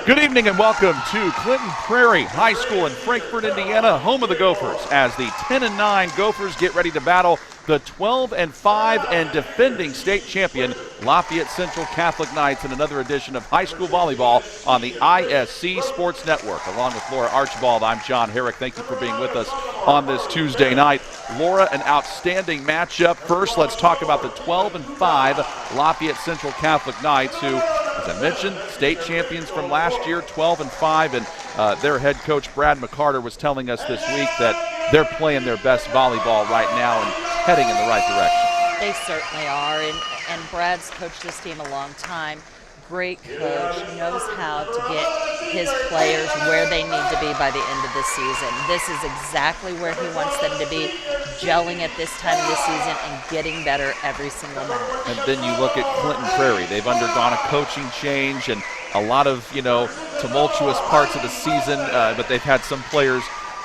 Good evening and welcome to Clinton Prairie High School in Frankfort, Indiana, home of the Gophers, as the 10-9 Gophers get ready to battle the 12-5 and defending state champion Lafayette Central Catholic Knights in another edition of high school volleyball on the IHSAA Sports Network. Along with Laura Archibald, I'm John Herrick. Thank you for being with us on this Tuesday night. Laura, an outstanding matchup. First, let's talk about the 12-5 Lafayette Central Catholic Knights, who, as I mentioned, state champions from last year, 12-5, and their head coach Brad McCarter was telling us this week that they're playing their best volleyball right now and heading in the right direction. They certainly are, and Brad's coached this team a long time. Great coach, knows how to get his players where they need to be by the end of the season. This is exactly where he wants them to be, gelling at this time of the season and getting better every single match. And then you look at Clinton Prairie. They've undergone a coaching change and a lot of, tumultuous parts of the season, but they've had some players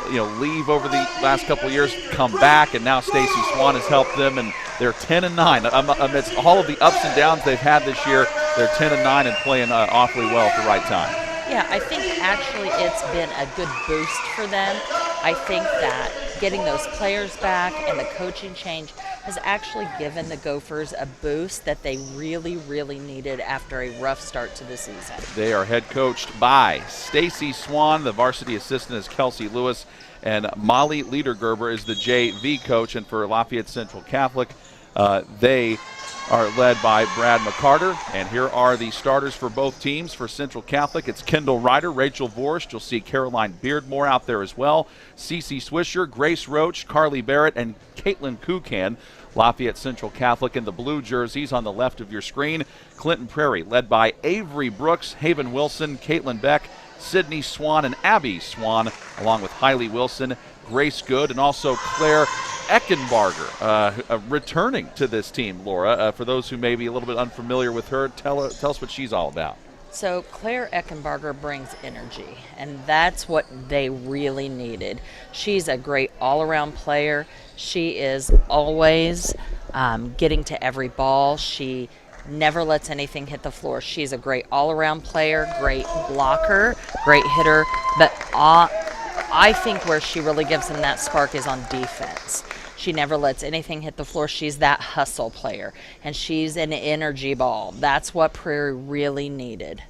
leave over the last couple of years, come back, and now Stacy Swan has helped them, and they're 10-9. Amidst all of the ups and downs they've had this year, they're 10-9 and playing awfully well at the right time. Yeah, I think actually it's been a good boost for them. I think that getting those players back and the coaching change has actually given the Gophers a boost that they really, really needed after a rough start to the season. They are head coached by Stacy Swan. The varsity assistant is Kelsey Lewis, and Molly Liedergerber is the JV coach. And for Lafayette Central Catholic, they are led by Brad McCarter. And here are the starters for both teams. For Central Catholic, it's Kendall Ryder, Rachel Vorst. You'll see Caroline Beardmore out there as well. Cece Swisher, Grace Roach, Carly Barrett, and Caitlin Kukan. Lafayette Central Catholic in the blue jerseys on the left of your screen. Clinton Prairie, led by Avery Brooks, Haven Wilson, Caitlin Beck, Sydney Swan, and Abby Swan, along with Hailey Wilson, Grace Good, and also Claire Eckenbarger, returning to this team, Laura. For those who may be a little bit unfamiliar with her, tell us what she's all about. So Claire Eckenbarger brings energy, and that's what they really needed. She's a great all-around player. She is always getting to every ball. She never lets anything hit the floor. She's a great all-around player, great blocker, great hitter, but I think where she really gives them that spark is on defense. She never lets anything hit the floor. She's that hustle player, and she's an energy ball. That's what Prairie really needed.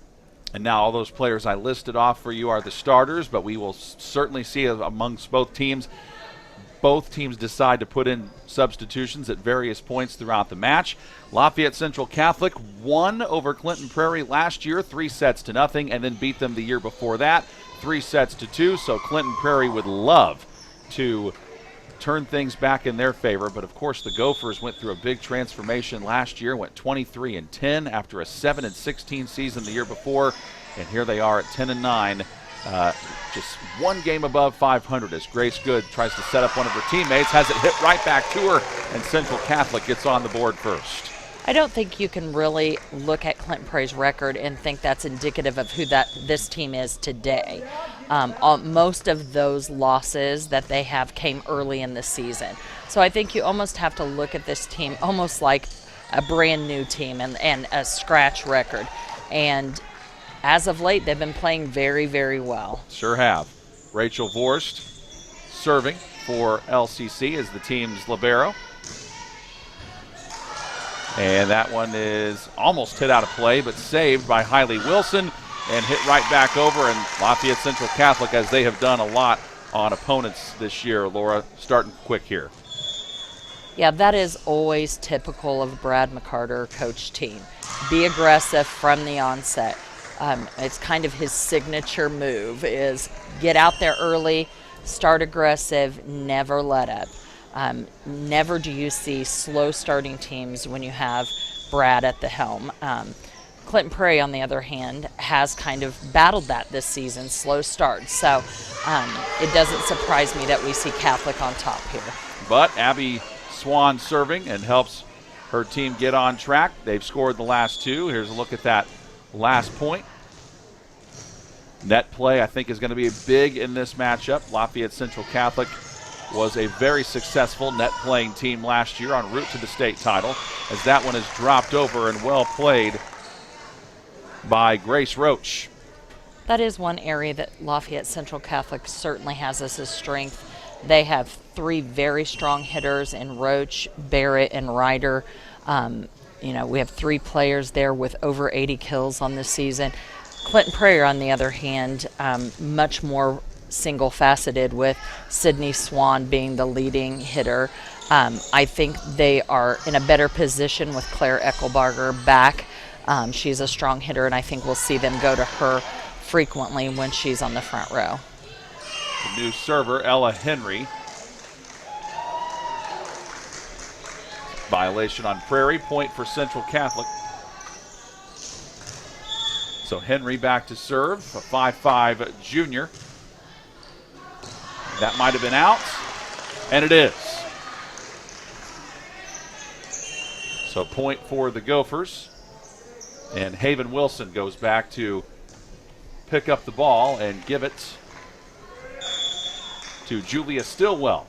And now all those players I listed off for you are the starters, but we will certainly see amongst both teams decide to put in substitutions at various points throughout the match. Lafayette Central Catholic won over Clinton Prairie last year, 3-0, and then beat them the year before that, 3-2. So Clinton Prairie would love to turn things back in their favor, but of course the Gophers went through a big transformation last year, went 23-10 after a 7-16 season the year before, and here they are at 10-9, just one game above 500 as Grace Good tries to set up one of her teammates, has it hit right back to her, and Central Catholic gets on the board first. I don't think you can really look at Clinton Prairie's record and think that's indicative of who this team is today. Most of those losses that they have came early in the season. So I think you almost have to look at this team almost like a brand new team and a scratch record. And as of late, they've been playing very, very well. Sure have. Rachel Vorst serving for LCC as the team's libero. And that one is almost hit out of play, but saved by Hailey Wilson and hit right back over. And Lafayette Central Catholic, as they have done a lot on opponents this year, Laura, starting quick here. Yeah, that is always typical of Brad McCarter coach team. Be aggressive from the onset. It's kind of his signature move is get out there early, start aggressive, never let up. Never do you see slow starting teams when you have Brad at the helm. Clinton Prairie, on the other hand, has kind of battled that this season, slow starts. So it doesn't surprise me that we see Catholic on top here. But Abby Swan serving and helps her team get on track. They've scored the last two. Here's a look at that last point. Net play, I think, is going to be big in this matchup. Lafayette Central Catholic was a very successful net playing team last year en route to the state title, as that one is dropped over and well played by Grace Roach. That is one area that Lafayette Central Catholic certainly has as a strength. They have 3 very strong hitters in Roach, Barrett, and Ryder. We have 3 players there with over 80 kills on this season. Clinton Prairie, on the other hand, much more single-faceted, with Sydney Swan being the leading hitter. I think they are in a better position with Claire Eckelbarger back. She's a strong hitter, and I think we'll see them go to her frequently when she's on the front row. The new server, Ella Henry. Violation on Prairie, point for Central Catholic. So Henry back to serve, a 5'5" junior. That might have been out, and it is. So point for the Gophers. And Haven Wilson goes back to pick up the ball and give it to Julia Stillwell.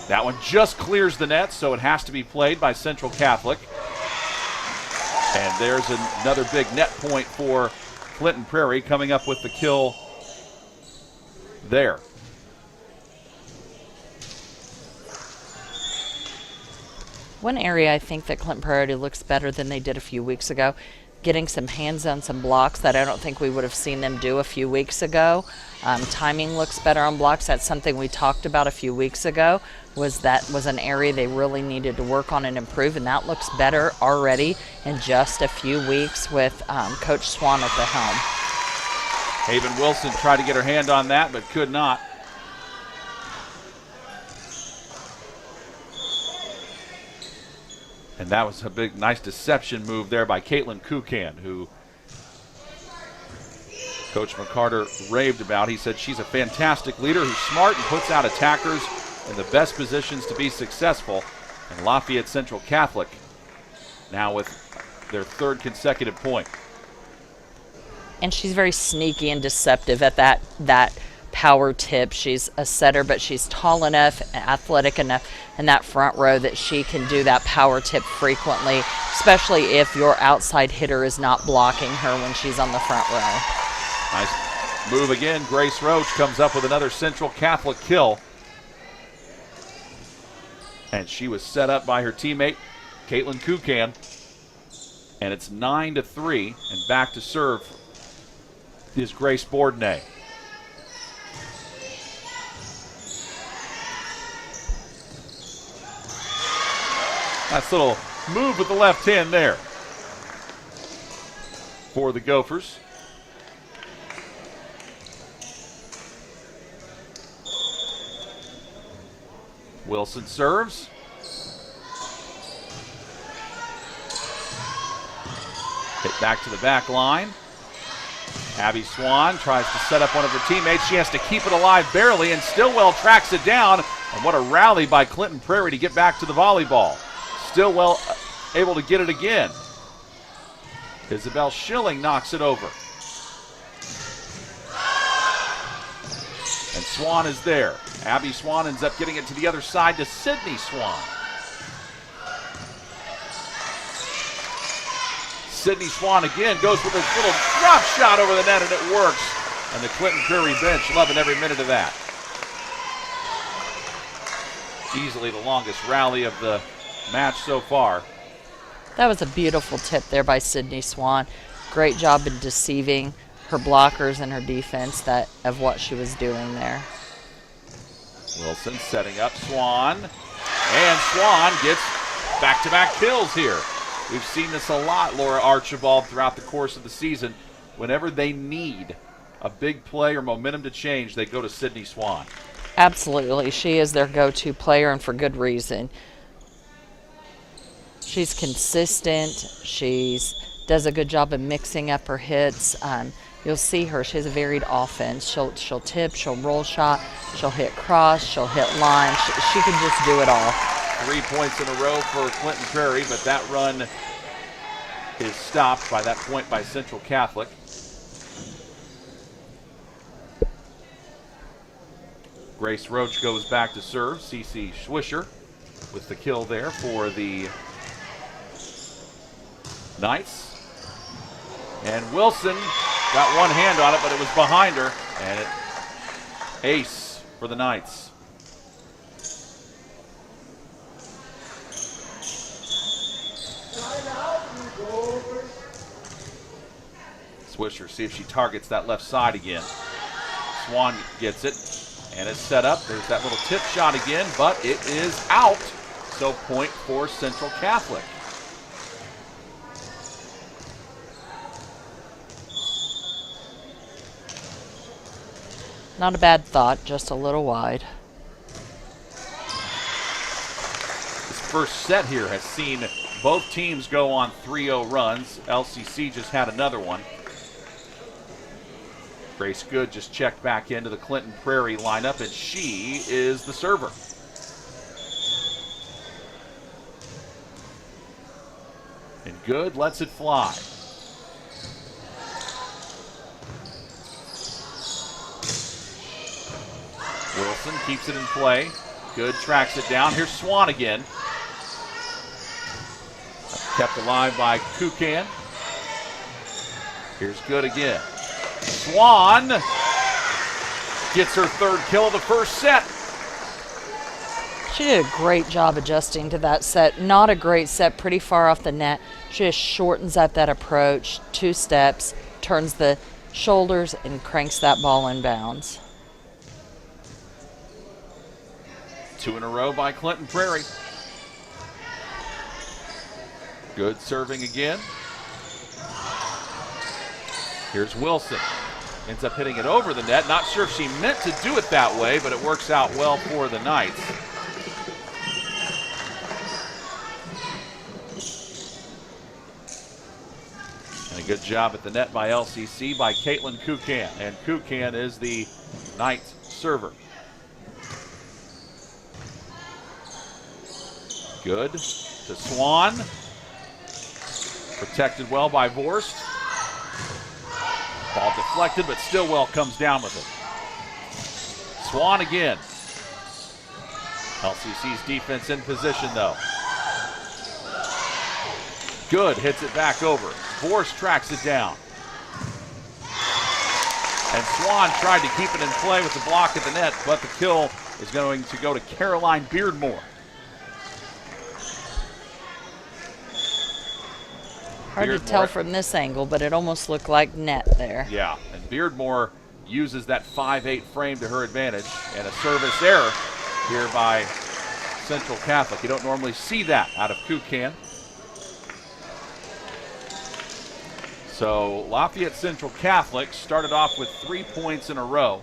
That one just clears the net, so it has to be played by Central Catholic. And there's another big net point for Clinton Prairie, coming up with the kill there. One area I think that Clinton Prairie looks better than they did a few weeks ago, getting some hands on some blocks that I don't think we would have seen them do a few weeks ago. Timing looks better on blocks. That's something we talked about a few weeks ago, that was an area they really needed to work on and improve, and that looks better already in just a few weeks with Coach Swan at the helm. Haven Wilson tried to get her hand on that, but could not. And that was a big, nice deception move there by Caitlin Kukan, who Coach McCarter raved about. He said she's a fantastic leader who's smart and puts out attackers in the best positions to be successful. And Lafayette Central Catholic now with their 3rd consecutive point. And she's very sneaky and deceptive at that power tip. She's a setter, but she's tall enough, athletic enough in that front row that she can do that power tip frequently, especially if your outside hitter is not blocking her when she's on the front row. Nice move again. Grace Roach comes up with another Central Catholic kill. And she was set up by her teammate, Caitlin Kukan. And it's 9-3, and back to serve is Grace Bourdonnais. Nice little move with the left hand there for the Gophers. Wilson serves. Hit back to the back line. Abby Swan tries to set up one of her teammates. She has to keep it alive barely, and Stillwell tracks it down. And what a rally by Clinton Prairie to get back to the volleyball. Stillwell able to get it again. Isabel Schilling knocks it over. And Swan is there. Abby Swan ends up getting it to the other side to Sydney Swan. Sydney Swan again goes with a little drop shot over the net, and it works. And the Clinton Prairie bench loving every minute of that. Easily the longest rally of the match so far. That was a beautiful tip there by Sydney Swan. Great job in deceiving her blockers and her defense of what she was doing there. Wilson setting up Swan. And Swan gets back-to-back kills here. We've seen this a lot, Laura Archibald, throughout the course of the season. Whenever they need a big play or momentum to change, they go to Sydney Swan. Absolutely. She is their go-to player, and for good reason. She's consistent. She does a good job of mixing up her hits. You'll see her. She has a varied offense. She'll tip, she'll roll shot, she'll hit cross, she'll hit line. She can just do it all. 3 points in a row for Clinton Prairie, but that run is stopped by that point by Central Catholic. Grace Roach goes back to serve. Cece Schwischer with the kill there for the Knights. And Wilson got one hand on it, but it was behind her. And it ace for the Knights. Swisher, see if she targets that left side again. Swan gets it, and it's set up. There's that little tip shot again, but it is out. So point for Central Catholic. Not a bad thought, just a little wide. This first set here has seen both teams go on 3-0 runs. LCC just had another one. Grace Good just checked back into the Clinton Prairie lineup, and she is the server. And Good lets it fly. Wilson keeps it in play. Good tracks it down. Here's Swan again. Kept alive by Kukan. Here's Good again. Swan gets her third kill of the first set. She did a great job adjusting to that set. Not a great set, pretty far off the net. She just shortens up that approach, 2 steps, turns the shoulders, and cranks that ball in bounds. 2 in a row by Clinton Prairie. Good serving again. Here's Wilson. Ends up hitting it over the net. Not sure if she meant to do it that way, but it works out well for the Knights. And a good job at the net by LCC by Caitlin Kukan. And Kukan is the Knights server. Good to Swan. Protected well by Vorst. Ball deflected, but Stillwell comes down with it. Swan again. LCC's defense in position, though. Good hits it back over. Vorst tracks it down. And Swan tried to keep it in play with the block at the net, but the kill is going to go to Caroline Beardmore. Hard to tell from this angle, but it almost looked like net there. Yeah, and Beardmore uses that 5'8" frame to her advantage, and a service error here by Central Catholic. You don't normally see that out of Kukan. So Lafayette Central Catholic started off with 3 points in a row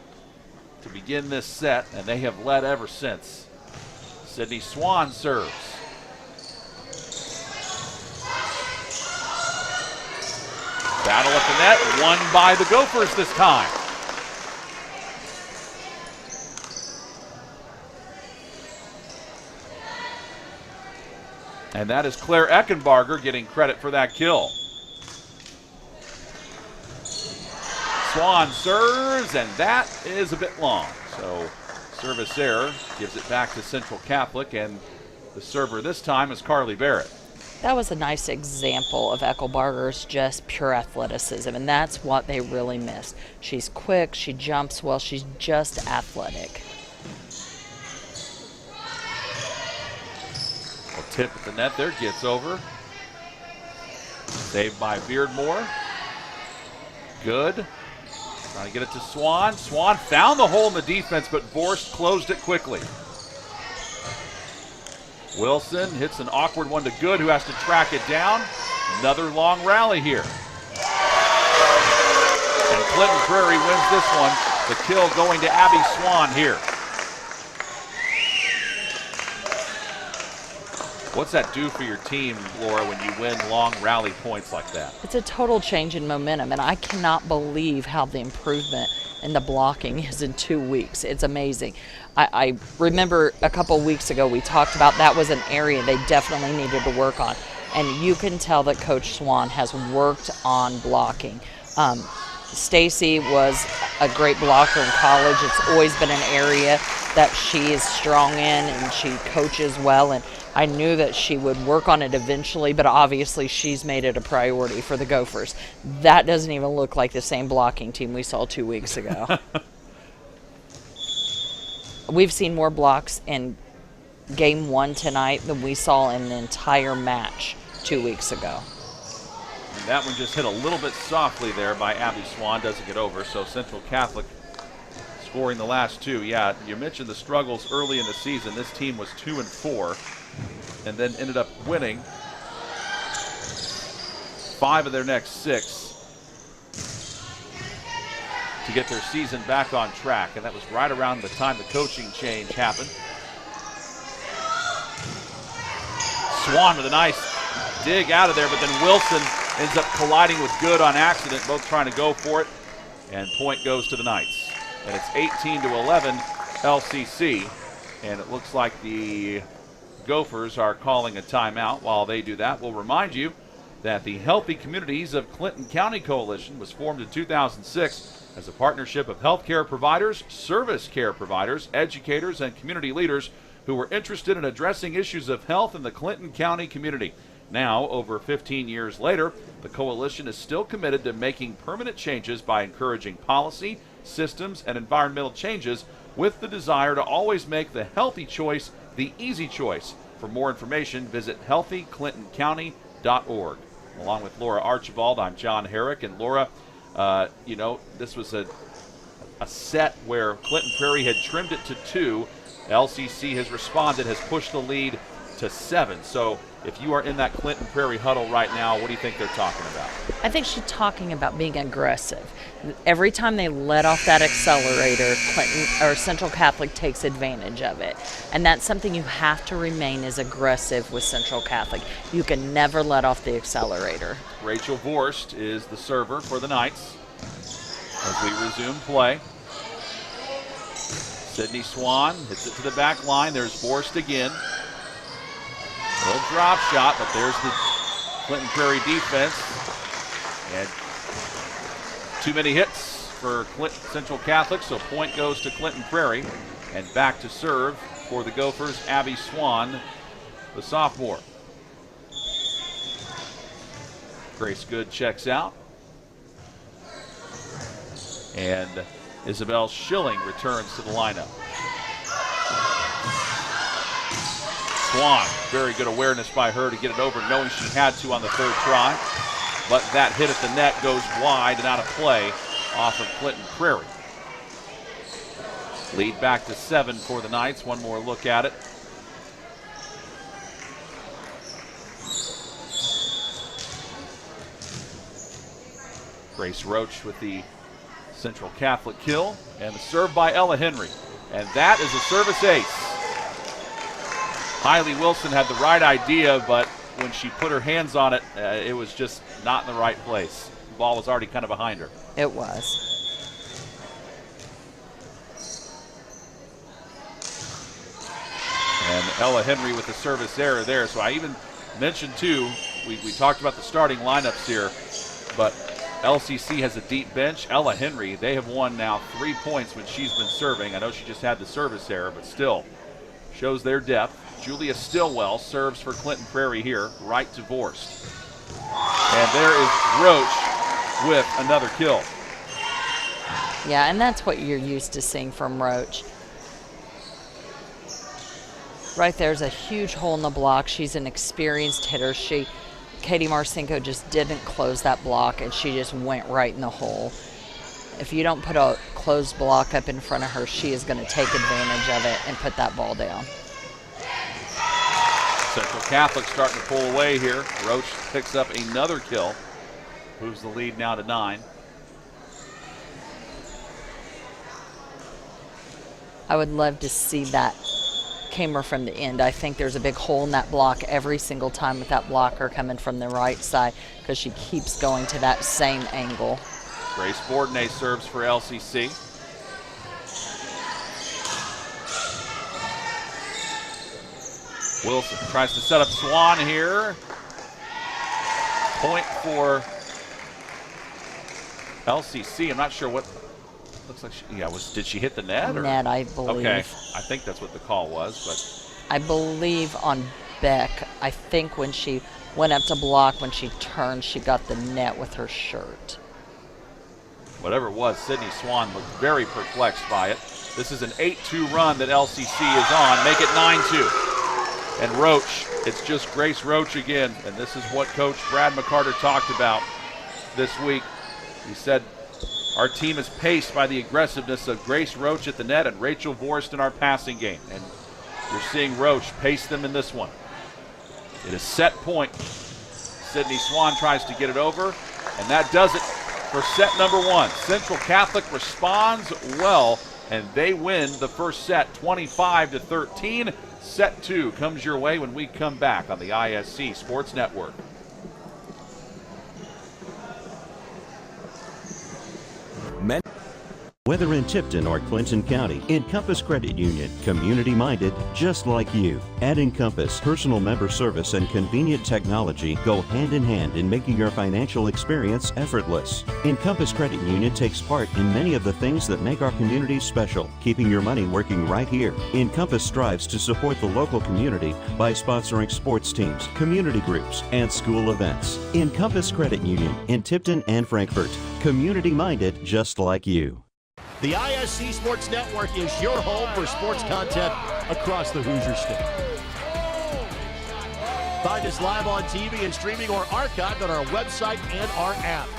to begin this set, and they have led ever since. Sydney Swan serves. Battle at the net, won by the Gophers this time. And that is Claire Eckenbarger getting credit for that kill. Swan serves, and that is a bit long. So service error gives it back to Central Catholic, and the server this time is Carly Barrett. That was a nice example of Eckelbarger's just pure athleticism, and that's what they really missed. She's quick, she jumps well, she's just athletic. A tip at the net there, gets over. Saved by Beardmore. Good. Trying to get it to Swan. Swan found the hole in the defense, but Vorst closed it quickly. Wilson hits an awkward one to Good, who has to track it down. Another long rally here. And Clinton Prairie wins this one. The kill going to Abby Swan here. What's that do for your team, Laura, when you win long rally points like that? It's a total change in momentum, and I cannot believe how the improvement in the blocking is in 2 weeks. It's amazing. I remember a couple weeks ago we talked about that was an area they definitely needed to work on, and you can tell that Coach Swan has worked on blocking. Stacy was a great blocker in college. It's always been an area that she is strong in and she coaches well, and I knew that she would work on it eventually, but obviously she's made it a priority for the Gophers. That doesn't even look like the same blocking team we saw 2 weeks ago. We've seen more blocks in game 1 tonight than we saw in the entire match 2 weeks ago. And that one just hit a little bit softly there by Abby Swan, doesn't get over, so Central Catholic scoring the last 2. Yeah, you mentioned the struggles early in the season. This team was 2-4 and then ended up winning 5 of their next 6 to get their season back on track, and that was right around the time the coaching change happened. Swan with a nice dig out of there, but then Wilson ends up colliding with Good on accident, both trying to go for it, and point goes to the Knights. And it's 18-11 LCC, and it looks like the Gophers are calling a timeout. While they do that, we'll remind you that the Healthy Communities of Clinton County Coalition was formed in 2006 as a partnership of healthcare providers, service care providers, educators, and community leaders who were interested in addressing issues of health in the Clinton County community. Now, over 15 years later, the coalition is still committed to making permanent changes by encouraging policy, systems, and environmental changes with the desire to always make the healthy choice the easy choice. For more information, visit healthyclintoncounty.org. Along with Laura Archibald, I'm John Herrick. And Laura, this was a set where Clinton Prairie had trimmed it to 2. LCC has responded, has pushed the lead to 7. So if you are in that Clinton Prairie huddle right now, what do you think they're talking about? I think she's talking about being aggressive. Every time they let off that accelerator, Clinton or Central Catholic takes advantage of it. And that's something you have to remain as aggressive with Central Catholic. You can never let off the accelerator. Rachel Vorst is the server for the Knights as we resume play. Sydney Swan hits it to the back line. There's Vorst again. A little drop shot, but there's the Clinton Prairie defense. And too many hits for Central Catholic, so point goes to Clinton Prairie. And back to serve for the Gophers, Abby Swan, the sophomore. Grace Good checks out. And Isabel Schilling returns to the lineup. Swan, very good awareness by her to get it over, knowing she had to on the 3rd try. But that hit at the net goes wide and out of play off of Clinton Prairie. Lead back to 7 for the Knights. One more look at it. Grace Roach with the Central Catholic kill, and the serve by Ella Henry. And that is a service ace. Hailey Wilson had the right idea, but when she put her hands on it, it was just not in the right place. The ball was already kind of behind her. It was. And Ella Henry with the service error there. So I even mentioned, too, we talked about the starting lineups here, but LCC has a deep bench. Ella Henry, they have won now 3 points when she's been serving. I know she just had the service error, but still shows their depth. Julia Stillwell serves for Clinton Prairie here, right to Vorst. And there is Roach with another kill. Yeah, and that's what you're used to seeing from Roach. Right there's a huge hole in the block. She's an experienced hitter. Katie Marcinko just didn't close that block, and she just went right in the hole. If you don't put a closed block up in front of her, she is going to take advantage of it and put that ball down. Central Catholic starting to pull away here. Roach picks up another kill. Moves the lead now to 9. I would love to see that camera from the end. I think there's a big hole in that block every single time with that blocker coming from the right side because she keeps going to that same angle. Grace Bourdonnais serves for LCC. Wilson tries to set up Swan here. Point for LCC. I'm not sure what Looks like did she hit the net? Or? Net, I believe. Okay, I think that's what the call was, but. I believe on Beck, I think when she went up to block, when she turned, she got the net with her shirt. Whatever it was, Sydney Swan looked very perplexed by it. This is an 8-2 run that LCC is on. Make it 9-2. And Roach, it's just Grace Roach again. And this is what Coach Brad McCarter talked about this week. He said, our team is paced by the aggressiveness of Grace Roach at the net and Rachel Vorst in our passing game. And you're seeing Roach pace them in this one. It is set point. Sydney Swan tries to get it over, and that does it for set number 1. Central Catholic responds well, and they win the first set 25-13. Set 2 comes your way when we come back on the ISC Sports Network. Whether in Tipton or Clinton County, Encompass Credit Union, community-minded just like you. At Encompass, personal member service and convenient technology go hand in hand in making your financial experience effortless. Encompass Credit Union takes part in many of the things that make our communities special, keeping your money working right here. Encompass strives to support the local community by sponsoring sports teams, community groups, and school events. Encompass Credit Union in Tipton and Frankfort, community-minded just like you. The ISC Sports Network is your home for sports content across the Hoosier State. Find us live on TV and streaming or archived on our website and our app.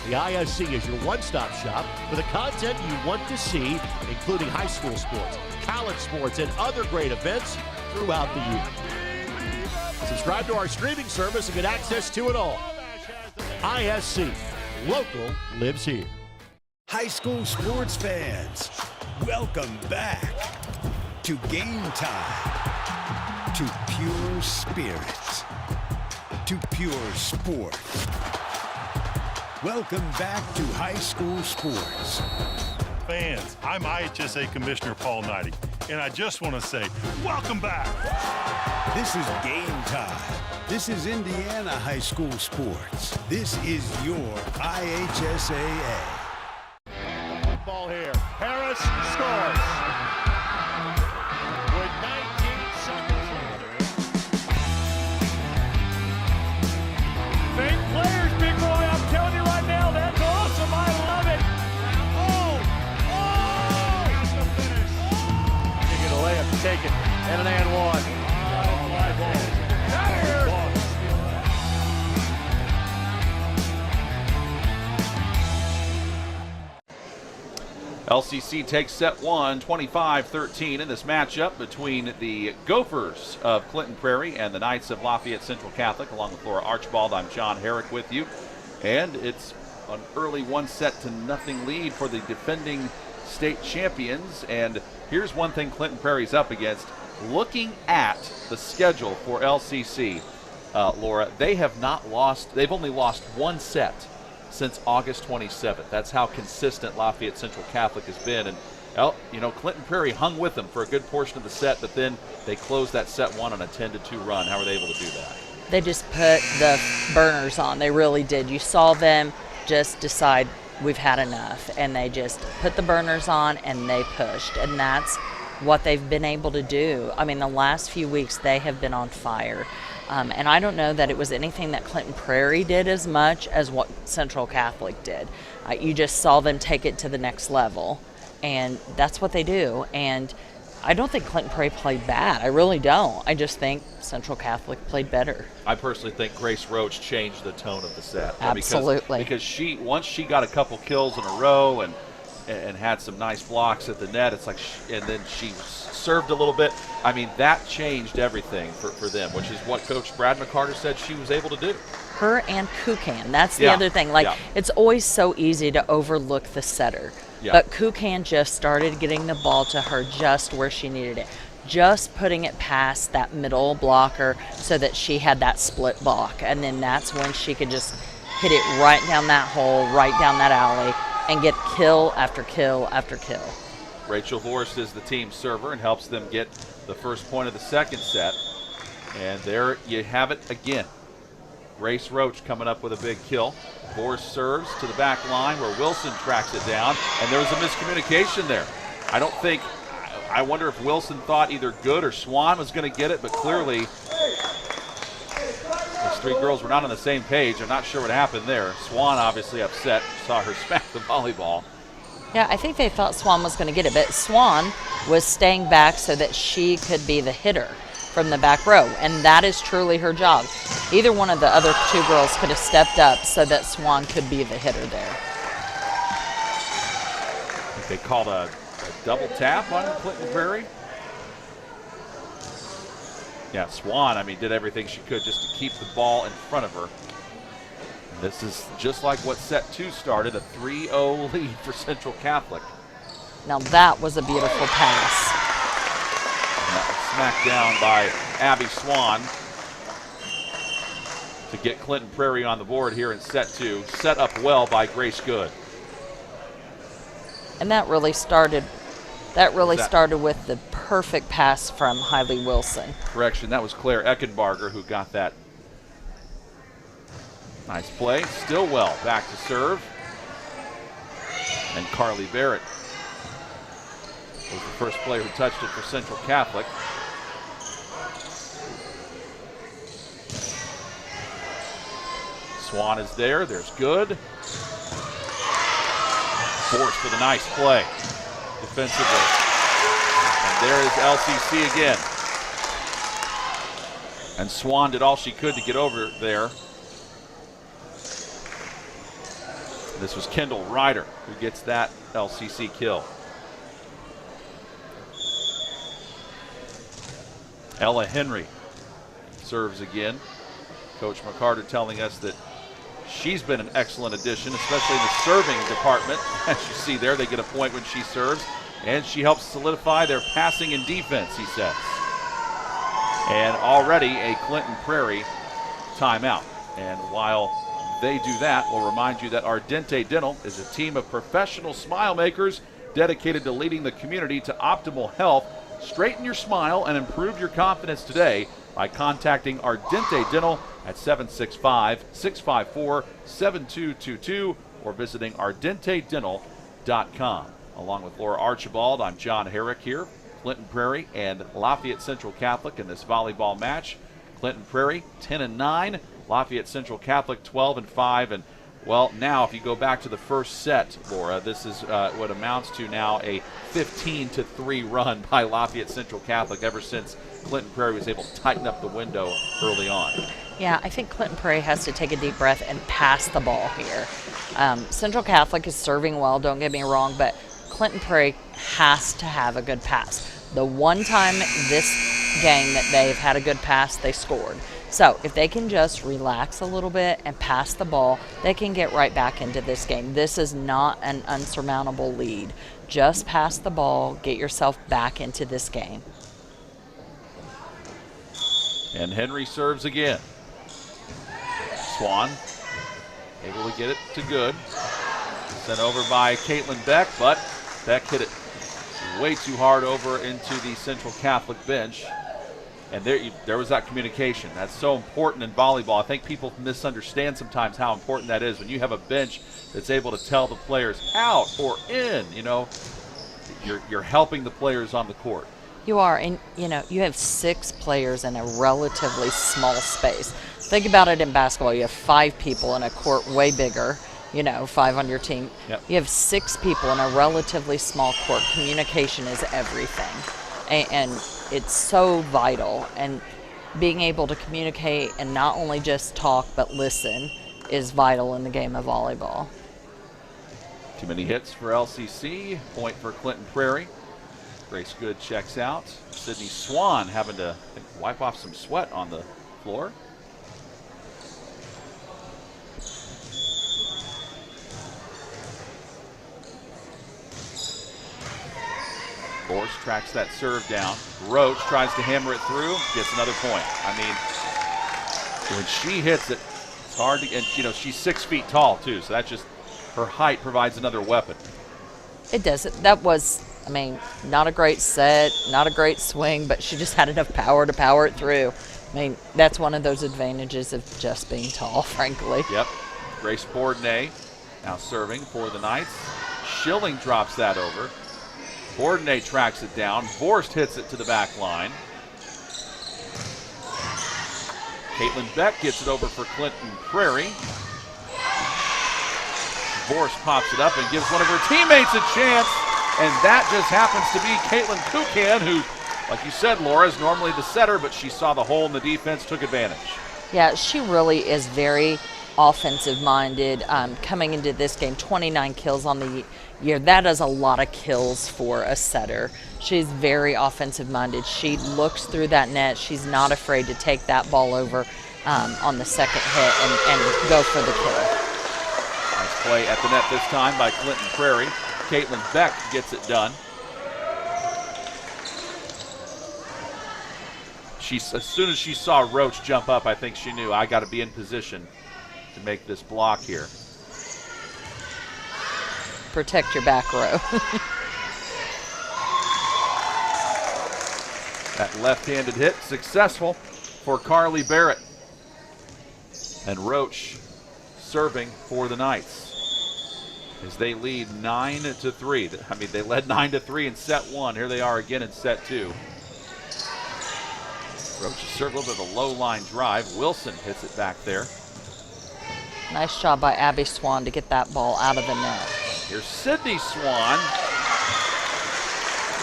The ISC is your one-stop shop for the content you want to see, including high school sports, college sports, and other great events throughout the year. Subscribe to our streaming service and get access to it all. ISC, local lives here. High school sports fans, welcome back to Game Time, to pure spirit, to pure sport. Welcome back to high school sports. Fans, I'm IHSAA Commissioner Paul Knighty, and I just want to say, welcome back. This is Game Time. This is Indiana high school sports. This is your IHSAA. Ball here. Harris scores. With 19 seconds left. Fake players, big boy. I'm telling you right now, that's awesome. I love it. That's the finish. You get a layup, take it, and an and one. LCC takes set 1, 25-13 in this matchup between the Gophers of Clinton Prairie and the Knights of Lafayette Central Catholic. Along with Laura Archibald, I'm John Herrick with you. And it's an early 1-0 lead for the defending state champions. And here's one thing Clinton Prairie's up against. Looking at the schedule for LCC, Laura, they have not lost, they've only lost one set since August 27th. That's how consistent Lafayette Central Catholic has been. And, Clinton Prairie hung with them for a good portion of the set, but then they closed that set 1 on a 10-2 run. How were they able to do that? They just put the burners on. They really did. You saw them just decide we've had enough, and they just put the burners on and they pushed. And that's what they've been able to do. I mean, the last few weeks they have been on fire. And I don't know that it was anything that Clinton Prairie did as much as what Central Catholic did. You just saw them take it to the next level, and that's what they do. And I don't think Clinton Prairie played bad. I really don't. I just think Central Catholic played better. I personally think Grace Roach changed the tone of the set. Absolutely. Because once she got a couple kills in a row and had some nice blocks at the net, it's like, and then she served a little bit. I mean, that changed everything for them, which is what Coach Brad McCarter said she was able to do. Her and Kukan. That's the other thing. It's always so easy to overlook the setter. Yeah. But Kukan just started getting the ball to her just where she needed it. Just putting it past that middle blocker so that she had that split block. And then that's when she could just hit it right down that hole, right down that alley, and get kill after kill after kill. Rachel Vorst is the team server and helps them get the first point of the second set. And there you have it again. Grace Roach coming up with a big kill. Boers serves to the back line where Wilson tracks it down, and there was a miscommunication there. I wonder if Wilson thought either Good or Swan was going to get it, but clearly those three girls were not on the same page. I'm not sure what happened there. Swan obviously upset, saw her smack the volleyball. Yeah, I think they thought Swan was going to get it, but Swan was staying back so that she could be the hitter from the back row, and that is truly her job. Either one of the other two girls could have stepped up so that Swan could be the hitter there. I think they called a double tap on Clinton Prairie. Yeah, Swan, did everything she could just to keep the ball in front of her. And this is just like what set 2 started, a 3-0 lead for Central Catholic. Now that was a beautiful pass. And that was smacked down by Abby Swan to get Clinton Prairie on the board here in set 2. Set up well by Grace Good. And that really started with the perfect pass from Hailey Wilson. Correction, that was Claire Eckenbarger who got that. Nice play. Stillwell back to serve. And Carly Barrett was the first player who touched it for Central Catholic. Swan is there. There's Good. Forced with a nice play defensively. And there is LCC again. And Swan did all she could to get over there. This was Kendall Ryder who gets that LCC kill. Ella Henry serves again. Coach McCarter telling us that she's been an excellent addition, especially in the serving department. As you see there, they get a point when she serves, and she helps solidify their passing and defense, he says. And already a Clinton Prairie timeout. And while they do that, we'll remind you that Ardente Dental is a team of professional smile makers dedicated to leading the community to optimal health. Straighten your smile and improve your confidence today by contacting Ardente Dental at 765-654-7222 or visiting ardentedental.com. Along with Laura Archibald, I'm John Herrick here. Clinton Prairie and Lafayette Central Catholic in this volleyball match. Clinton Prairie 10-9, Lafayette Central Catholic 12-5, and well, now if you go back to the first set, Laura, this is what amounts to now a 15-3 run by Lafayette Central Catholic ever since Clinton Prairie was able to tighten up the window early on. Yeah, I think Clinton Prairie has to take a deep breath and pass the ball here. Central Catholic is serving well, don't get me wrong, but Clinton Prairie has to have a good pass. The one time this game that they've had a good pass, they scored. So if they can just relax a little bit and pass the ball, they can get right back into this game. This is not an unsurmountable lead. Just pass the ball, get yourself back into this game. And Henry serves again. Swan able to get it to Good. Sent over by Caitlin Beck, but Beck hit it way too hard over into the Central Catholic bench. And there was that communication. That's so important in volleyball. I think people misunderstand sometimes how important that is. When you have a bench that's able to tell the players out or in, you're helping the players on the court. You are, and you have 6 players in a relatively small space. Think about it in basketball. You have 5 people in a court way bigger, 5 on your team. Yep. You have 6 people in a relatively small court. Communication is everything. And it's so vital. And being able to communicate and not only just talk but listen is vital in the game of volleyball. Too many hits for LCC. Point for Clinton Prairie. Grace Good checks out. Sydney Swan having to wipe off some sweat on the floor. Gorse tracks that serve down. Roach tries to hammer it through, gets another point. When she hits it, it's hard to, and she's 6 feet tall too, so that's just, her height provides another weapon. It does. That was, not a great set, not a great swing, but she just had enough power to power it through. That's one of those advantages of just being tall, frankly. Yep. Grace Bourdonnais now serving for the Knights. Schilling drops that over. Bourdonnais tracks it down. Vorst hits it to the back line. Caitlin Beck gets it over for Clinton Prairie. Vorst pops it up and gives one of her teammates a chance, and that just happens to be Caitlin Kukan, who, like you said, Laura, is normally the setter, but she saw the hole in the defense, took advantage. Yeah, she really is very offensive-minded. Coming into this game, 29 kills on the year. That is a lot of kills for a setter. She's very offensive-minded. She looks through that net. She's not afraid to take that ball over on the second hit and go for the kill. Nice play at the net this time by Clinton Prairie. Caitlin Beck gets it done. As soon as she saw Roach jump up, I think she knew, I got to be in position to make this block here. Protect your back row. That left-handed hit successful for Carly Barrett. And Roach serving for the Knights as they lead 9-3. I mean, they led 9-3 in set one. Here they are again in set two. Roach is served a little bit of a low line drive. Wilson hits it back there. Nice job by Abby Swan to get that ball out of the net. Here's Sydney Swan.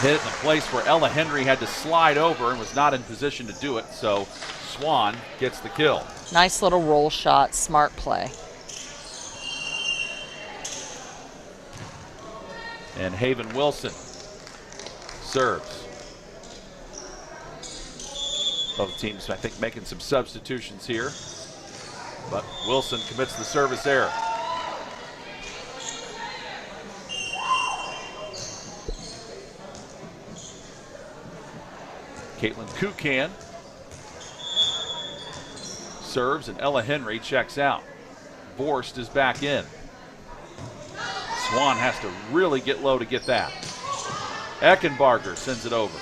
Hit it in a place where Ella Henry had to slide over and was not in position to do it, so Swan gets the kill. Nice little roll shot, smart play. And Haven Wilson serves. Both teams, I think, making some substitutions here. But Wilson commits the service error. Caitlin Kukan serves, and Ella Henry checks out. Vorst is back in. Swan has to really get low to get that. Eckenbarger sends it over.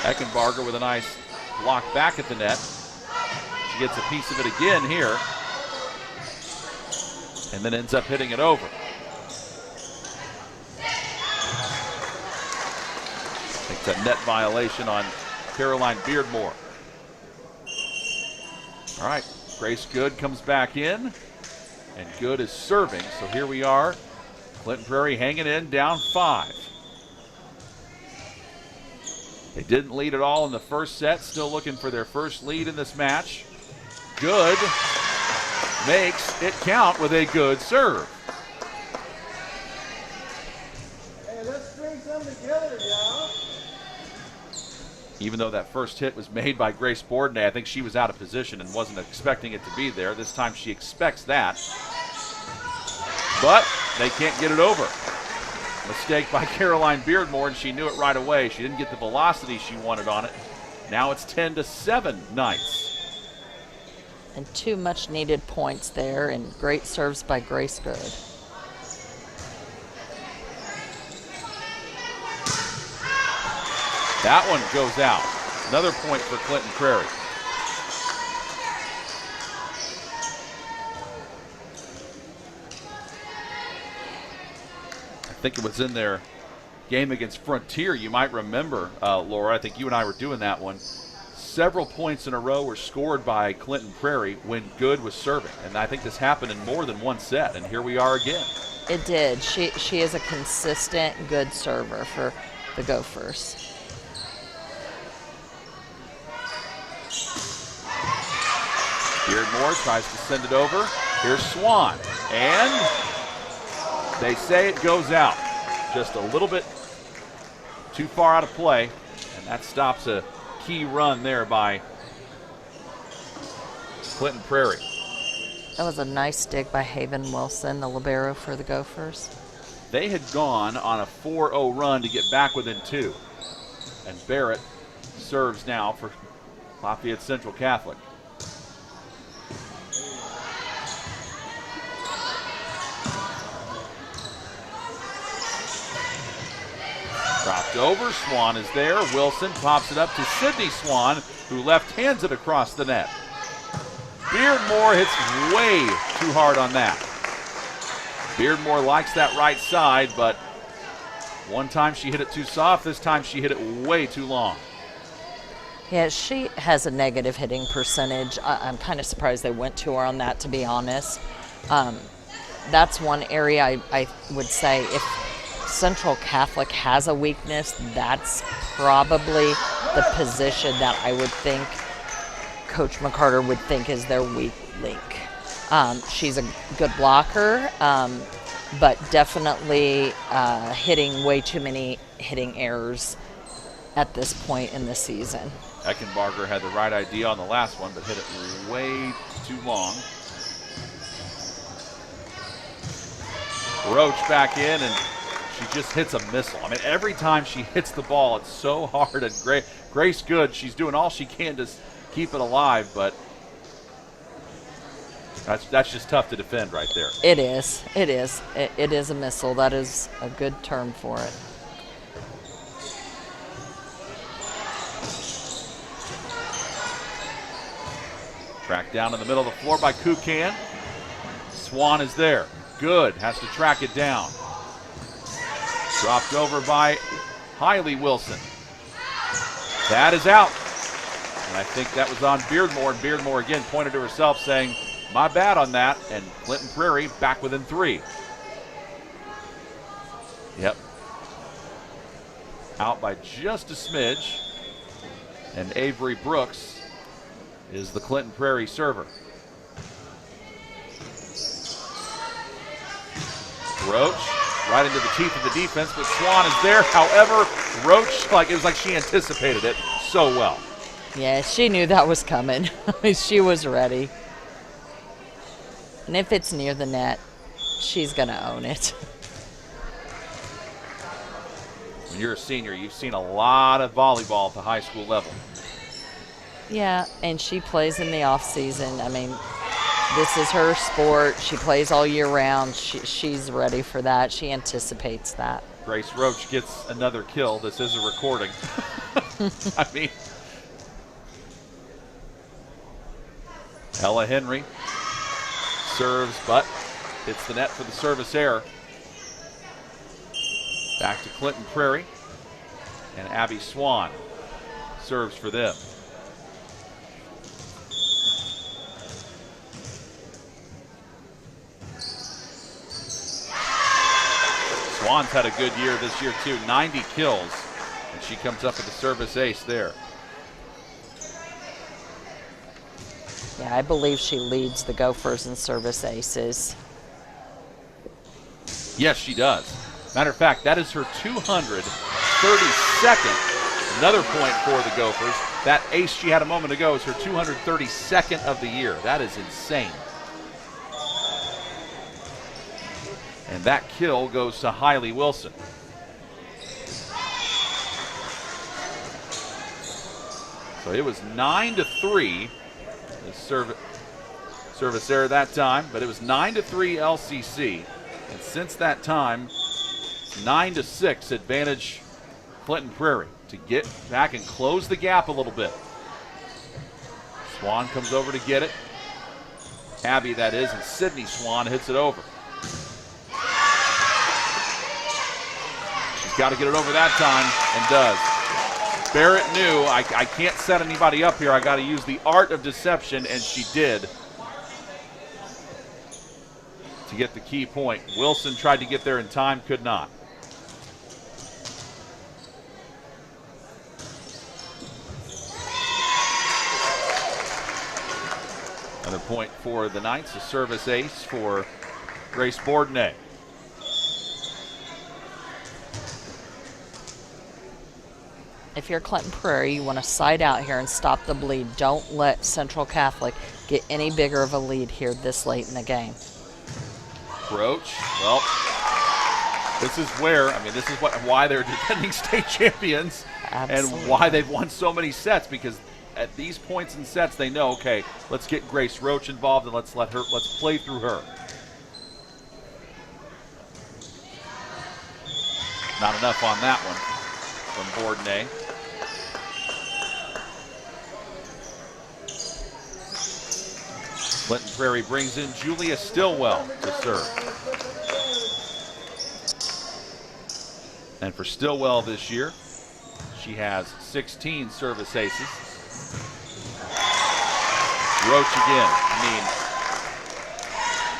Eckenbarger with a nice block back at the net. She gets a piece of it again here, and then ends up hitting it over. It's a net violation on Caroline Beardmore. All right, Grace Good comes back in, and Good is serving. So here we are, Clinton Prairie hanging in, down 5. They didn't lead at all in the first set, still looking for their first lead in this match. Good makes it count with a good serve. Hey, let's string something together, y'all. Even though that first hit was made by Grace Bourdonnais, I think she was out of position and wasn't expecting it to be there. This time she expects that. But they can't get it over. Mistake by Caroline Beardmore, and she knew it right away. She didn't get the velocity she wanted on it. Now it's 10-7 Knights. And 2 much needed points there, and great serves by Grace Good. That one goes out. Another point for Clinton Prairie. I think it was in their game against Frontier. You might remember, Laura, I think you and I were doing that one. Several points in a row were scored by Clinton Prairie when Good was serving. And I think this happened in more than one set, and here we are again. It did. She is a consistent good server for the Gophers. Beardmore tries to send it over. Here's Swan, and they say it goes out. Just a little bit too far out of play, and that stops a key run there by Clinton Prairie. That was a nice dig by Haven Wilson, the libero for the Gophers. They had gone on a 4-0 run to get back within 2. And Barrett serves now for Lafayette Central Catholic. Drop Dropped over. Swan is there. Wilson pops it up to Sydney Swan, who left-hands it across the net. Beardmore hits way too hard on that. Beardmore likes that right side, but one time she hit it too soft. This time she hit it way too long. Yeah, she has a negative hitting percentage. I'm kind of surprised they went to her on that, to be honest. That's one area I would say if Central Catholic has a weakness, that's probably the position that I would think Coach McCarter would think is their weak link. She's a good blocker, but definitely hitting way too many hitting errors at this point in the season. Eckenbarger had the right idea on the last one, but hit it way too long. Roach back in, and she just hits a missile. I mean, every time she hits the ball, it's so hard. And Grace Good, she's doing all she can to keep it alive, but that's just tough to defend right there. It is. It is. It is a missile. That is a good term for it. Tracked down in the middle of the floor by Kukan. Swan is there. Good. Has to track it down. Dropped over by Hailey Wilson. That is out. And I think that was on Beardmore. And Beardmore again pointed to herself saying, my bad on that. And Clinton Prairie back within 3. Yep. Out by just a smidge. And Avery Brooks is the Clinton Prairie server. Roach right into the teeth of the defense, but Swan is there. However, Roach, it was like she anticipated it so well. Yeah, she knew that was coming. She was ready. And if it's near the net, she's going to own it. When you're a senior, you've seen a lot of volleyball at the high school level. Yeah, and she plays in the off season. I mean, this is her sport. She plays all year round. She's ready for that. She anticipates that. Grace Roach gets another kill. This is a recording. I mean, Ella Henry serves, but hits the net for the service error. Back to Clinton Prairie, and Abby Swan serves for them. Swan's had a good year this year too, 90 kills, and she comes up with the service ace there. Yeah, I believe she leads the Gophers in service aces. Yes, she does. Matter of fact, that is her 232nd. Another point for the Gophers. That ace she had a moment ago is her 232nd of the year. That is insane. And that kill goes to Hailey Wilson. So it was 9-3. The service error that time, but it was 9-3 LCC. And since that time, 9-6 advantage Clinton Prairie to get back and close the gap a little bit. Swan comes over to get it. Abby, that is, and Sydney Swan hits it over. Got to get it over that time, and does. Barrett knew, I can't set anybody up here. I got to use the art of deception, and she did to get the key point. Wilson tried to get there in time, could not. Another point for the Knights, a service ace for Grace Bourdonnais. If you're Clinton Prairie, you want to side out here and stop the bleed. Don't let Central Catholic get any bigger of a lead here this late in the game. Roach, well, this is where, this is why they're defending state champions. Absolutely. And why they've won so many sets, because at these points in sets, they know, okay, let's get Grace Roach involved and let's play through her. Not enough on that one. from Bourdonnais. Clinton Prairie brings in Julia Stillwell to serve. And for Stillwell this year, she has 16 service aces. Roach again.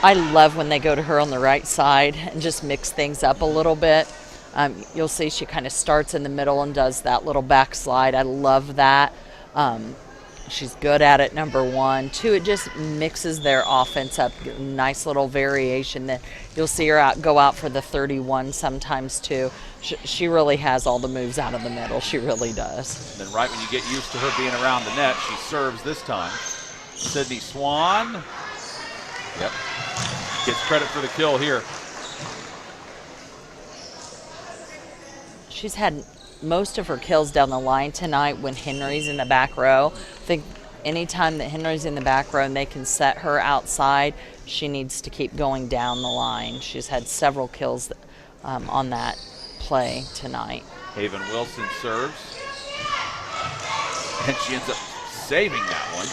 I love when they go to her on the right side and just mix things up a little bit. You'll see she kind of starts in the middle and does that little backslide. I love that. She's good at it, number one. Two, it just mixes their offense up. Nice little variation that you'll see her go out for the 31 sometimes too. She really has all the moves out of the middle. She really does. And then right when you get used to her being around the net, she serves this time. Sydney Swan. Yep. Gets credit for the kill here. She's had most of her kills down the line tonight when Henry's in the back row. I think anytime that Henry's in the back row and they can set her outside, she needs to keep going down the line. She's had several kills on that play tonight. Haven Wilson serves. And she ends up saving that one.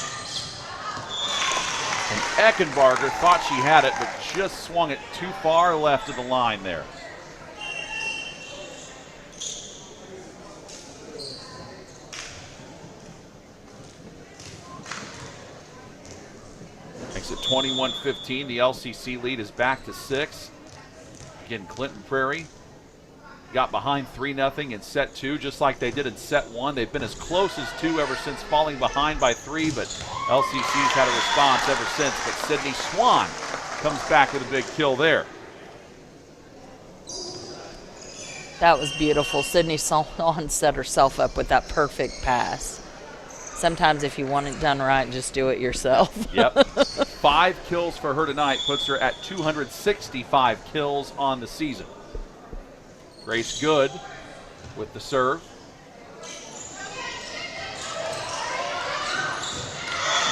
And Eckenbarger thought she had it, but just swung it too far left of the line there. Makes it 21-15. The LCC lead is back to 6. Again, Clinton Prairie got behind 3-0 in set 2, just like they did in set 1. They've been as close as 2 ever since falling behind by 3, but LCC's had a response ever since. But Sydney Swan comes back with a big kill there. That was beautiful. Sydney Swan set herself up with that perfect pass. Sometimes if you want it done right, just do it yourself. Yep. 5 kills for her tonight puts her at 265 kills on the season. Grace Good with the serve.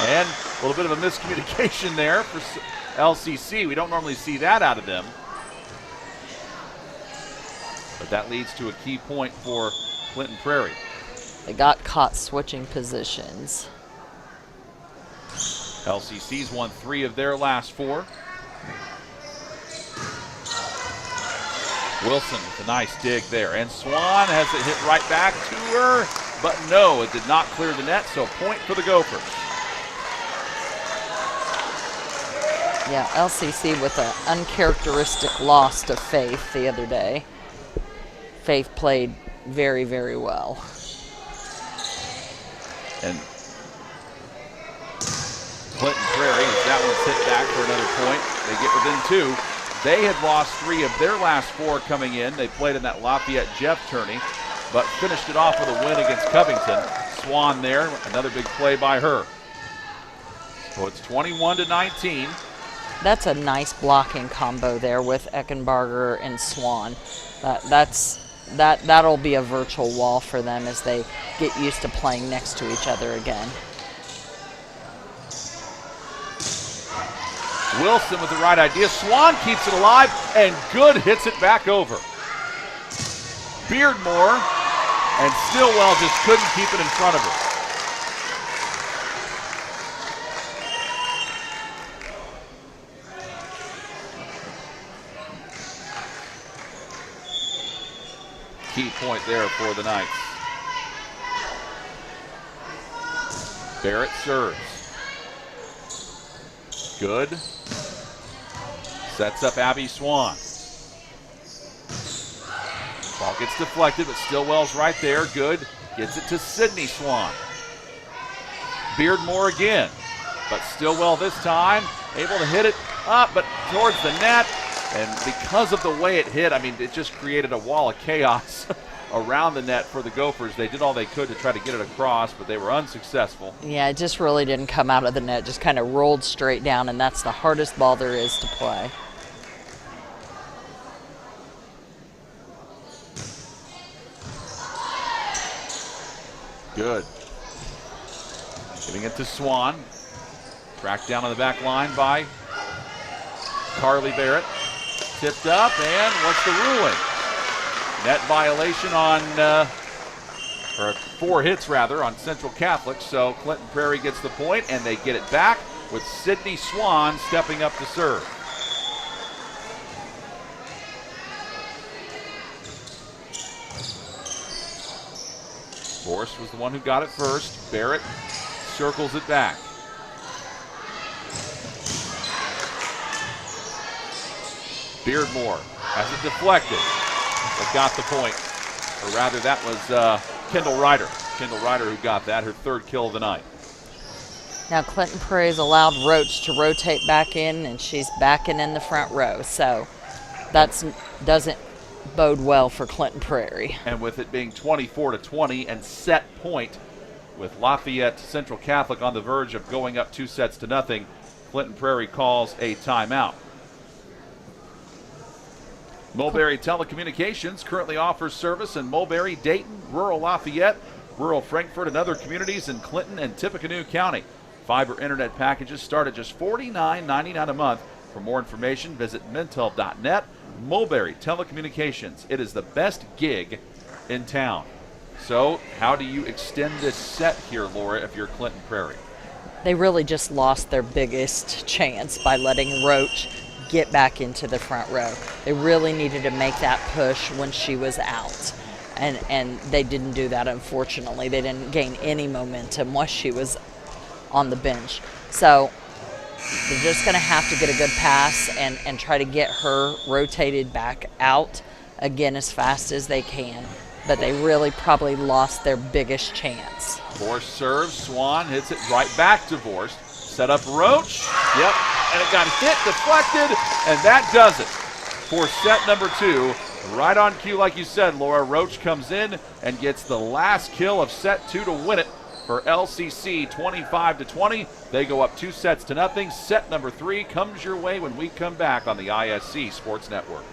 And a little bit of a miscommunication there for LCC. We don't normally see that out of them. But that leads to a key point for Clinton Prairie. They got caught switching positions. LCC's won 3 of their last 4. Wilson with a nice dig there. And Swan has it hit right back to her. But no, it did not clear the net, so point for the Gophers. Yeah, LCC with an uncharacteristic loss to Faith the other day. Faith played very, very well. And Clinton Prairie, as that one's hit back for another point, they get within 2. They had lost 3 of their last 4 coming in. They played in that Lafayette Jeff tourney, but finished it off with a win against Covington. Swan there, another big play by her. So it's 21-19. That's a nice blocking combo there with Eckenbarger and Swan. That'll be a virtual wall for them as they get used to playing next to each other again. Wilson with the right idea. Swan keeps it alive, and Good hits it back over. Beardmore and Stillwell just couldn't keep it in front of her. Key point there for the Knights. Barrett serves. Good. Sets up Abby Swan. Ball gets deflected, but Stillwell's right there. Good. Gets it to Sydney Swan. Beardmore again. But Stillwell this time able to hit it up, but towards the net. And because of the way it hit, I mean, it just created a wall of chaos around the net for the Gophers. They did all they could to try to get it across, but they were unsuccessful. Yeah, it just really didn't come out of the net. Just kind of rolled straight down, and that's the hardest ball there is to play. Good. Giving it to Swan. Tracked down on the back line by Carly Barrett. Tipped up, and what's the ruling? Net violation on or 4 hits rather, on Central Catholic. So Clinton Prairie gets the point, and they get it back with Sydney Swan stepping up to serve. Forrest was the one who got it first. Barrett circles it back. Beardmore has it deflected, but got the point. Or rather, that was Kendall Ryder. Kendall Ryder who got that, her 3rd kill of the night. Now Clinton Prairie's allowed Roach to rotate back in, and she's backing in the front row. So that doesn't bode well for Clinton Prairie. And with it being 24-20 and set point, with Lafayette Central Catholic on the verge of going up 2-0, Clinton Prairie calls a timeout. Mulberry Telecommunications currently offers service in Mulberry, Dayton, rural Lafayette, rural Frankfort, and other communities in Clinton and Tippecanoe County. Fiber internet packages start at just $49.99 a month. For more information, visit mintel.net. Mulberry Telecommunications. It is the best gig in town. So how do you extend this set here, Laura, if you're Clinton Prairie? They really just lost their biggest chance by letting Roach get back into the front row. They really needed to make that push when she was out. And they didn't do that, unfortunately. They didn't gain any momentum once she was on the bench. So they're just going to have to get a good pass and try to get her rotated back out again as fast as they can. But they really probably lost their biggest chance. Vorst serves, Swan hits it right back to Vorst. Set up Roach, yep, and it got hit, deflected, and that does it for set number 2. Right on cue, like you said, Laura. Roach comes in and gets the last kill of set 2 to win it for LCC, 25-20. They go up 2-0. Set number 3 comes your way when we come back on the ISC Sports Network.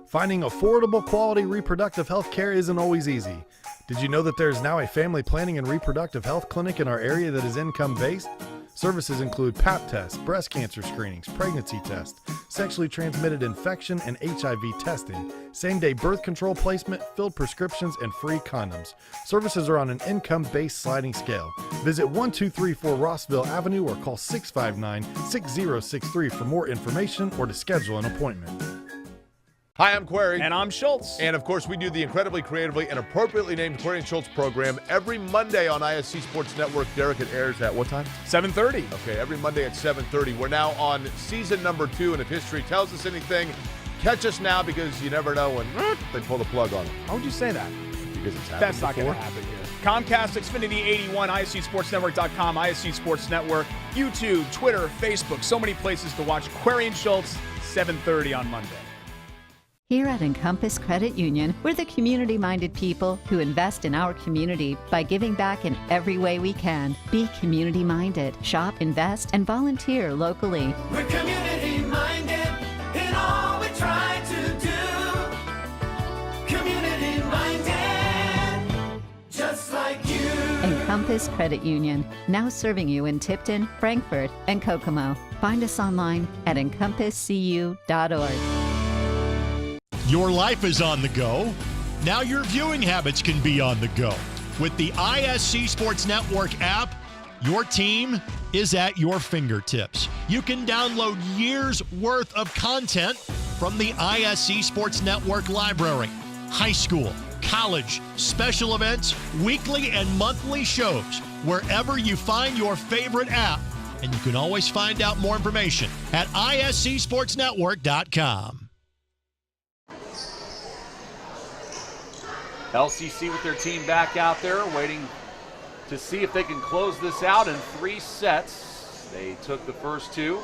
Finding affordable, quality reproductive health care isn't always easy. Did you know that there is now a family planning and reproductive health clinic in our area that is income-based? Services include Pap tests, breast cancer screenings, pregnancy tests, sexually transmitted infection and HIV testing, same-day birth control placement, filled prescriptions, and free condoms. Services are on an income-based sliding scale. Visit 1234 Rossville Avenue or call 659-6063 for more information or to schedule an appointment. Hi, I'm Query. And I'm Schultz. And of course, we do the incredibly creatively and appropriately named Query and Schultz program every Monday on ISC Sports Network. Derek, it airs at what time? 7:30. Okay, every Monday at 7:30. We're now on season number 2, and if history tells us anything, catch us now because you never know when they pull the plug on it. Why would you say that? Because it's happened That's not going to happen here. Comcast, Xfinity 81, ISCSportsNetwork.com, ISC Sports Network, YouTube, Twitter, Facebook, so many places to watch Query and Schultz, 7:30 on Monday. Here at Encompass Credit Union, we're the community-minded people who invest in our community by giving back in every way we can. Be community-minded. Shop, invest, and volunteer locally. We're community-minded in all we try to do. Community-minded, just like you. Encompass Credit Union, now serving you in Tipton, Frankfort, and Kokomo. Find us online at encompasscu.org. Your life is on the go. Now your viewing habits can be on the go. With the ISC Sports Network app, your team is at your fingertips. You can download years' worth of content from the ISC Sports Network library. High school, college, special events, weekly and monthly shows, wherever you find your favorite app. And you can always find out more information at iscsportsnetwork.com. LCC with their team back out there, waiting to see if they can close this out in 3 sets. They took the first 2.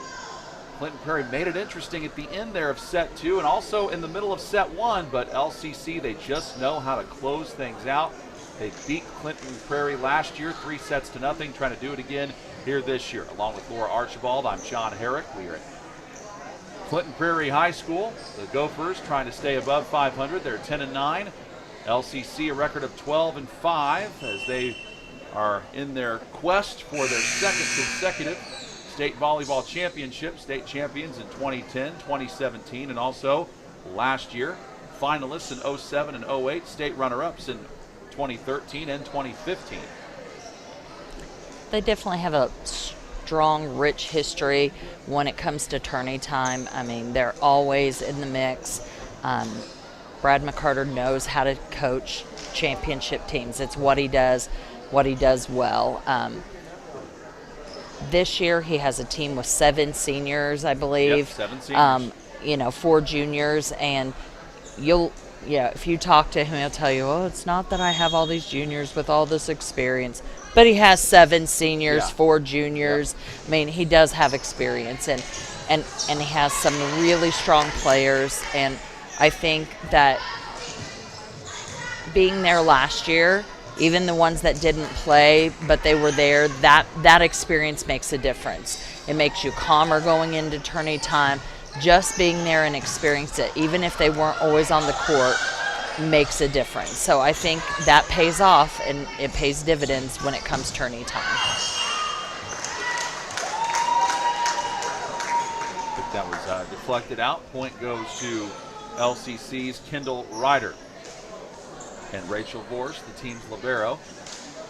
Clinton Prairie made it interesting at the end there of set 2 and also in the middle of set 1, but LCC, they just know how to close things out. They beat Clinton Prairie last year, 3-0, trying to do it again here this year. Along with Laura Archibald, I'm John Herrick. We are at Clinton Prairie High School. The Gophers trying to stay above 500. They're 10-9. LCC a record of 12-5 as they are in their quest for their second consecutive state volleyball championship. State champions in 2010, 2017, and also last year finalists in 07 and 08, state runner-ups in 2013 and 2015. They definitely have a strong, rich history when it comes to tourney time. I mean, they're always in the mix. Brad McCarter knows how to coach championship teams. It's what he does well. This year he has a team with 7 seniors, I believe. Yep, 7 seniors. 4 juniors, and if you talk to him, he'll tell you, oh, it's not that I have all these juniors with all this experience, but he has 7 seniors, 4 juniors. I mean, he does have experience, and he has some really strong players, and I think that being there last year, even the ones that didn't play, but they were there, that experience makes a difference. It makes you calmer going into tourney time. Just being there and experiencing it, even if they weren't always on the court, makes a difference. So I think that pays off, and it pays dividends when it comes tourney time. I think that was deflected out. Point goes to LCC's Kendall Ryder. And Rachel Vorst, the team's libero,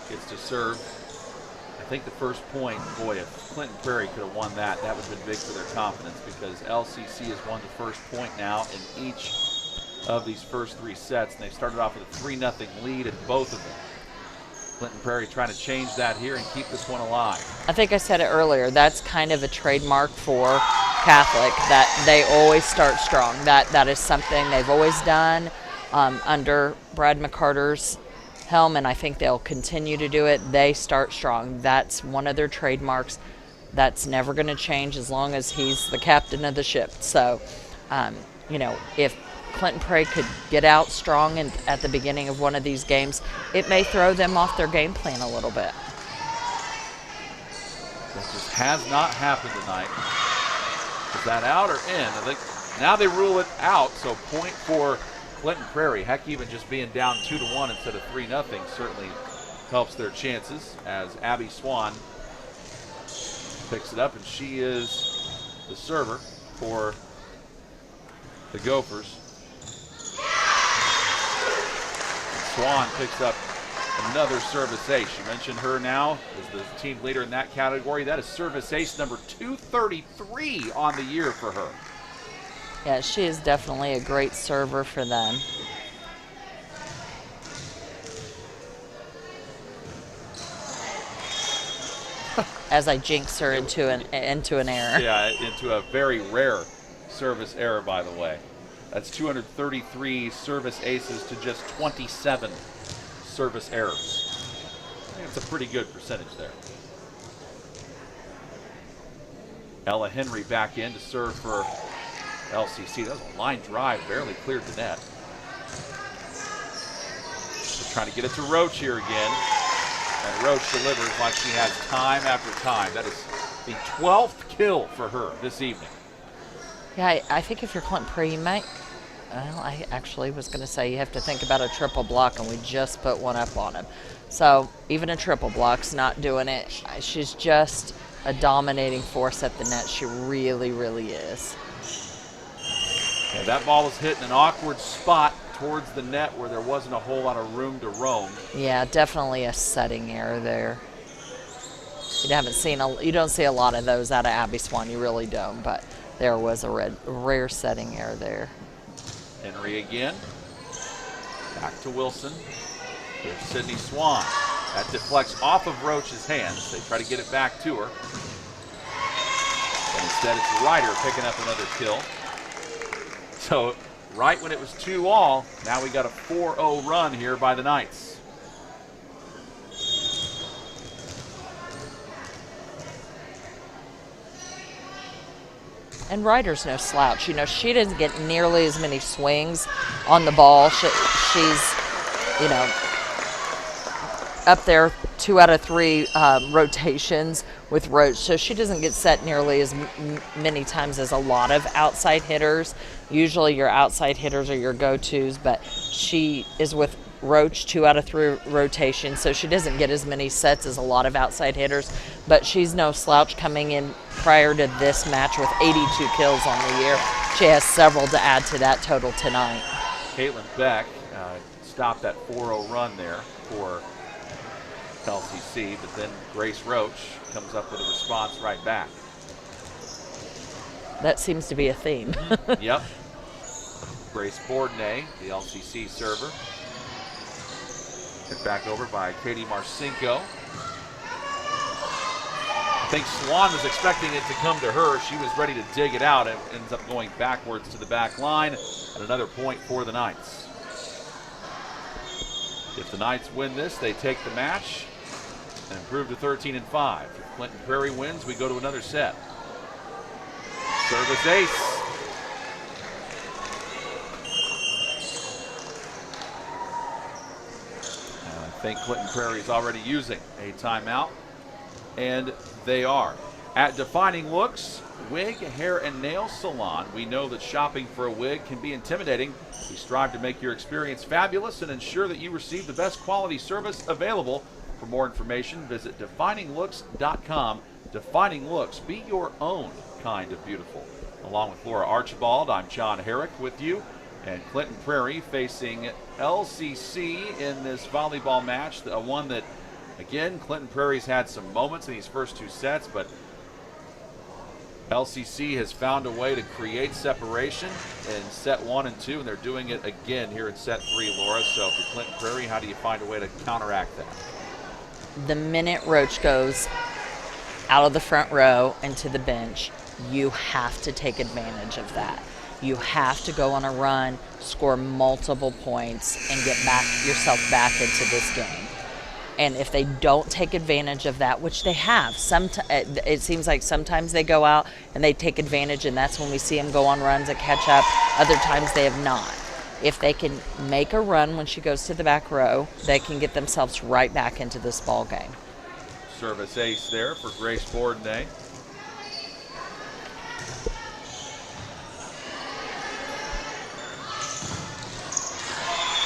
gets to serve. I think the first point, boy, if Clinton Prairie could have won that, that would have been big for their confidence, because LCC has won the first point now in each of these first 3 sets, and they started off with a 3-0 lead in both of them. Clinton Prairie trying to change that here and keep this one alive. I think I said it earlier, that's kind of a trademark for Catholic, that they always start strong. That is something they've always done under Brad McCarter's helm, and I think they'll continue to do it. They start strong. That's one of their trademarks. That's never going to change as long as he's the captain of the ship. So, if Clinton Prairie could get out strong at the beginning of one of these games, it may throw them off their game plan a little bit. That just has not happened tonight. Is that out or in? I think now they rule it out, so point for Clinton Prairie. Heck, even just being down 2-1 instead of 3-0 certainly helps their chances, as Abby Swan picks it up, and she is the server for the Gophers. Swan picks up another service ace. You mentioned her now as the team leader in that category. That is service ace number 233 on the year for her. Yeah, she is definitely a great server for them. As I jinx her into an error. Yeah, into a very rare service error, by the way. That's 233 service aces to just 27 service errors. I think it's a pretty good percentage there. Ella Henry back in to serve for LCC. That was a line drive, barely cleared the net. They're trying to get it to Roach here again. And Roach delivers like she has time after time. That is the 12th kill for her this evening. Yeah, I think if you're Clinton Prairie, you might, well, I actually was going to say you have to think about a triple block, and we just put one up on him. So even a triple block's not doing it. She's just a dominating force at the net. She really, really is. Yeah, that ball was hit in an awkward spot towards the net where there wasn't a whole lot of room to roam. Yeah, definitely a setting error there. You don't see a lot of those out of Abby Swan. You really don't, but there was a rare setting error there. Henry again. Back to Wilson. Here's Sydney Swan. That deflects off of Roach's hands. They try to get it back to her. But instead it's Ryder picking up another kill. So right when it was 2-all, now we got a 4-0 run here by the Knights. And Ryder's no slouch. You know, she doesn't get nearly as many swings on the ball. She's, you know, up there 2 out of 3 rotations with Roach, so she doesn't get set nearly as many times as a lot of outside hitters. Usually your outside hitters are your go-tos, but she is with Roach 2 out of 3 rotations, so she doesn't get as many sets as a lot of outside hitters, but she's no slouch coming in prior to this match with 82 kills on the year. She has several to add to that total tonight. Caitlin Beck stopped that 4-0 run there. for LCC, but then Grace Roach comes up with a response right back. That seems to be a theme. Yep. Grace Bourdonnais, the LCC server. Hit back over by Katie Marcinko. I think Swan was expecting it to come to her. She was ready to dig it out and ends up going backwards to the back line. And another point for the Knights. If the Knights win this, they take the match and improve to 13-5. If Clinton Prairie wins, we go to another set. Service ace. I think Clinton Prairie is already using a timeout, and they are. At Defining Looks, Wig, Hair, and Nail Salon, we know that shopping for a wig can be intimidating. We strive to make your experience fabulous and ensure that you receive the best quality service available. For more information, visit defininglooks.com. Defining Looks, be your own kind of beautiful. Along with Laura Archibald, I'm John Herrick with you. And Clinton Prairie facing LCC in this volleyball match. One that, again, Clinton Prairie's had some moments in these first two sets, but LCC has found a way to create separation in set 1 and 2, and they're doing it again here in set 3, Laura. So if you're Clinton Prairie, how do you find a way to counteract that? The minute Roach goes out of the front row and to the bench, you have to take advantage of that. You have to go on a run, score multiple points, and get yourself back into this game. And if they don't take advantage of that, which they have, it seems like sometimes they go out and they take advantage, and that's when we see them go on runs and catch up. Other times they have not. If they can make a run when she goes to the back row, they can get themselves right back into this ball game. Service ace there for Grace Bourdonnais.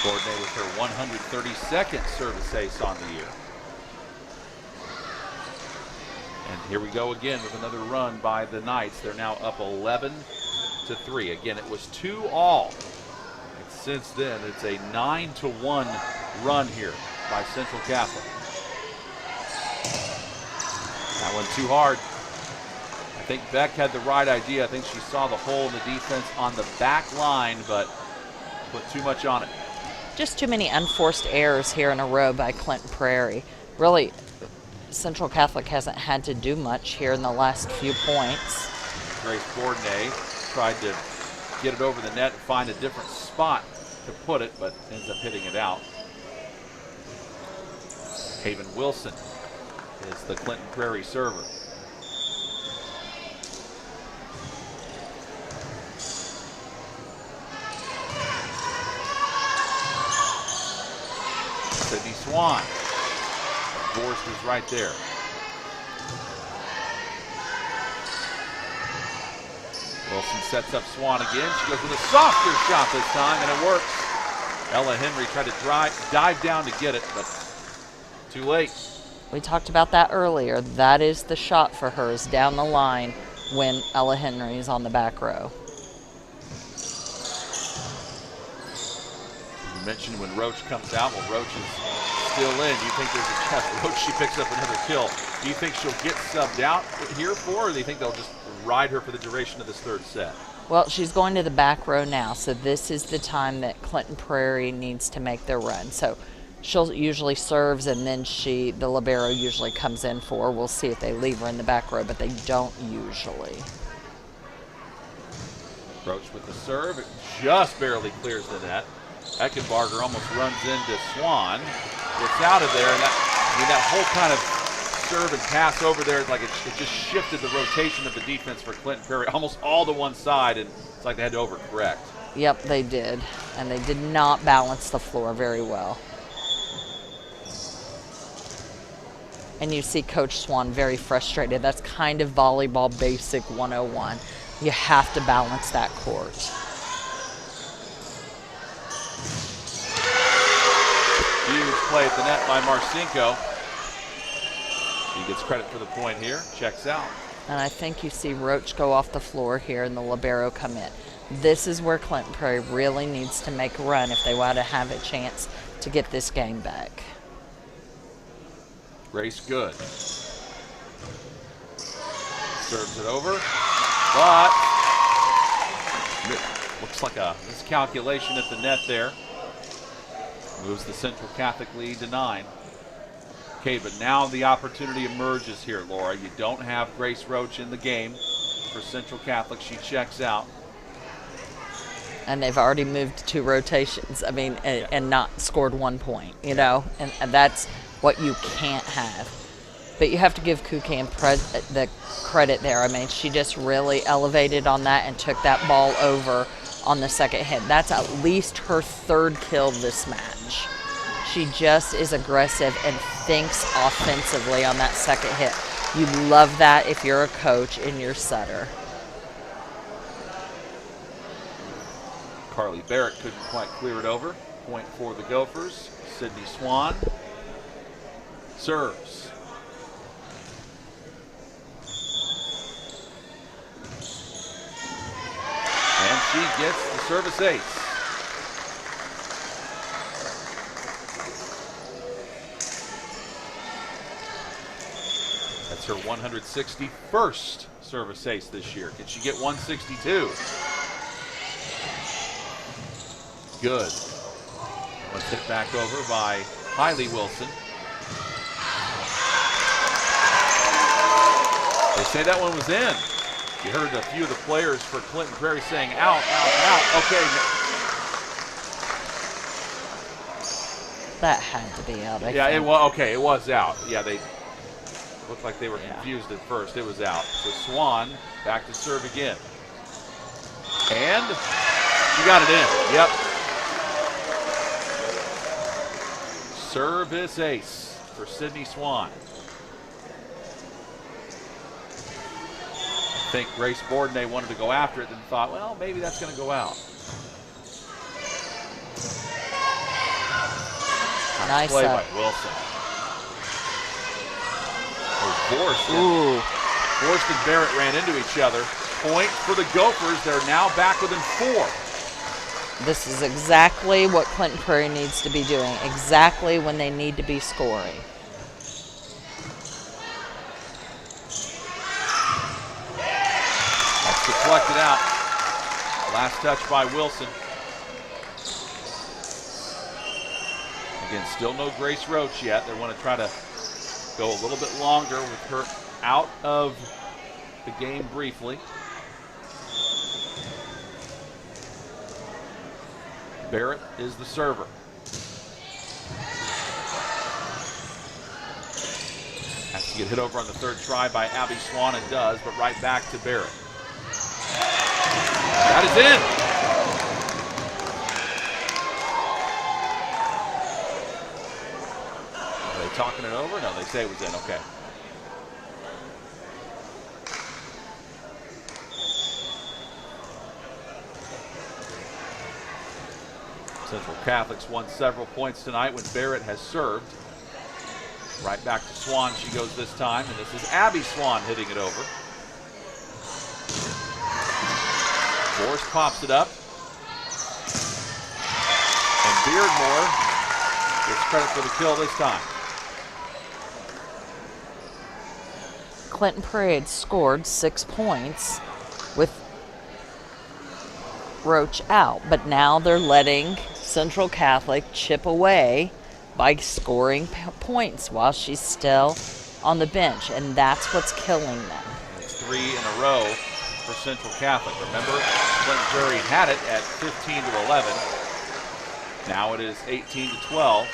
Bourdonnais with her 132nd service ace on the year. And here we go again with another run by the Knights. They're now up 11-3. Again, it was 2-all. And since then, it's a 9-1 run here by Central Catholic. That one too hard. I think Beck had the right idea. I think she saw the hole in the defense on the back line, but put too much on it. Just too many unforced errors here in a row by Clinton Prairie. Really, Central Catholic hasn't had to do much here in the last few points. Grace Bourdonnais tried to get it over the net and find a different spot to put it, but ends up hitting it out. Haven Wilson is the Clinton Prairie server. Sydney Swan. Gorst is right there. Wilson sets up Swan again. She goes with a softer shot this time, and it works. Ella Henry tried to dive down to get it, but too late. We talked about that earlier. That is the shot for her, is down the line when Ella Henry is on the back row. You mentioned when Roach comes out. Well, Roach is still in. Do you think there's a chance Roach, she picks up another kill? Do you think she'll get subbed out here or do you think they'll just ride her for the duration of this third set? Well, she's going to the back row now, so this is the time that Clinton Prairie needs to make their run. So she'll usually serves, and then the libero usually comes in for her. We'll see if they leave her in the back row, but they don't usually. Roach with the serve. It just barely clears the net. Eckenbarger almost runs into Swan. Gets out of there, and that whole kind of serve and pass over there, like it just shifted the rotation of the defense for Clinton Prairie almost all to one side, and it's like they had to overcorrect. Yep, they did, and they did not balance the floor very well. And you see Coach Swan very frustrated. That's kind of volleyball basic 101. You have to balance that court. Huge play at the net by Marcinko. She gets credit for the point here, checks out. And I think you see Roach go off the floor here and the libero come in. This is where Clinton Prairie really needs to make a run if they want to have a chance to get this game back. Grace good. Serves it over, but looks like a miscalculation at the net there. Moves the Central Catholic lead to 9. Okay, but now the opportunity emerges here, Laura. You don't have Grace Roach in the game for Central Catholic. She checks out. And they've already moved to 2 rotations, I mean, and not scored 1 point, you know, and that's what you can't have. But you have to give Kukan the credit there. I mean, she just really elevated on that and took that ball over on the second hit. That's at least her 3rd kill this match. She just is aggressive and thinks offensively on that second hit. You love that if you're a coach and you're setter. Carly Barrett couldn't quite clear it over. Point for the Gophers. Sydney Swan serves. And she gets the service ace. That's her 161st service ace this year. Can she get 162? Good. Let's hit back over by Hailey Wilson. They say that one was in. You heard a few of the players for Clinton Prairie saying out, out, out. Okay. That had to be out, I Yeah, think. it was okay. It was out. Yeah, they looked like they were confused at first. It was out. So Swan back to serve again. And she got it in. Yep. Service ace for Sydney Swan. I think Grace Bourdonnais wanted to go after it and thought, well, maybe that's going to go out. Nice play up. by Wilson. Forrest and Barrett ran into each other. Point for the Gophers. They're now back within 4. This is exactly what Clinton Prairie needs to be doing, exactly when they need to be scoring. That's deflected out. Last touch by Wilson. Again, still no Grace Roach yet. They want to try to go a little bit longer with her out of the game briefly. Barrett is the server. Has to get hit over on the 3rd try by Abby Swan, and does, but right back to Barrett. That is in. Are they talking it over? No, they say it was in. Okay. Central Catholics won several points tonight when Barrett has served. Right back to Swan she goes this time, and this is Abby Swan hitting it over. Forrest pops it up. And Beardmore gets credit for the kill this time. Clinton Prairie had scored 6 points with Roach out, but now they're letting Central Catholic chip away by scoring points while she's still on the bench, and that's what's killing them. It's 3 in a row for Central Catholic. Remember, Clinton Prairie had it at 15 to 11. Now it is 18 to 12.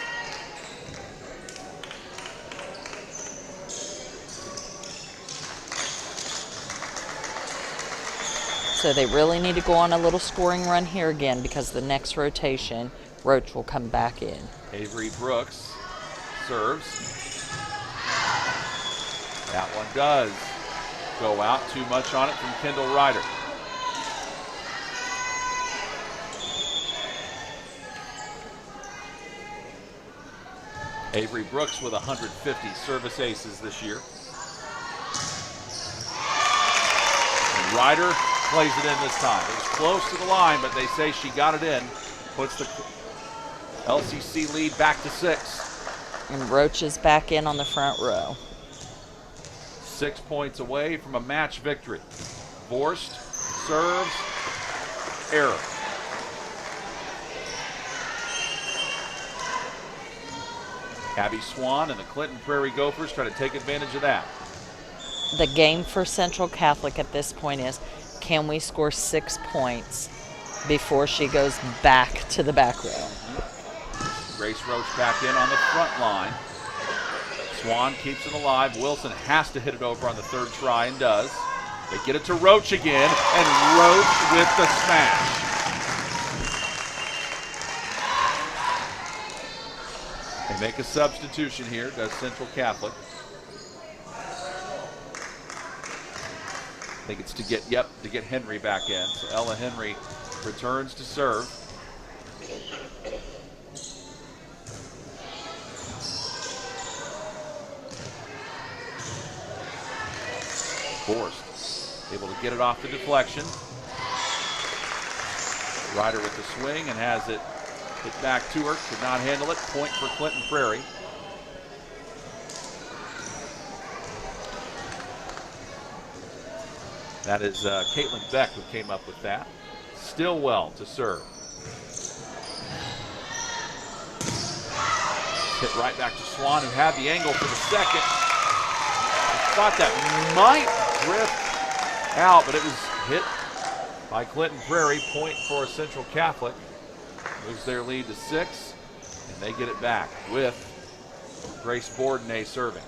So they really need to go on a little scoring run here again, because the next rotation, Roach will come back in. Avery Brooks serves. That one does go out. Too much on it from Kendall Ryder. Avery Brooks with 150 service aces this year. And Ryder plays it in this time. It was close to the line, but they say she got it in. Puts the LCC lead back to 6. And Roach is back in on the front row. 6 points away from a match victory. Vorst serves, error. Abby Swan and the Clinton Prairie Gophers try to take advantage of that. The game for Central Catholic at this point is, can we score 6 points before she goes back to the back row? Grace Roach back in on the front line. Swan keeps it alive. Wilson has to hit it over on the third try and does. They get it to Roach again, and Roach with the smash. They make a substitution here, does Central Catholic. I think it's to get Henry back in. So Ella Henry returns to serve. Forced, able to get it off the deflection. Ryder with the swing and has it hit back to her. Could not handle it. Point for Clinton Prairie. That is Caitlin Beck who came up with that. Stillwell to serve. Hit right back to Swan, who had the angle for the second. Thought that might drift out, but it was hit by Clinton Prairie. Point for Central Catholic. Moves their lead to 6, and they get it back with Grace Bourdonnais serving.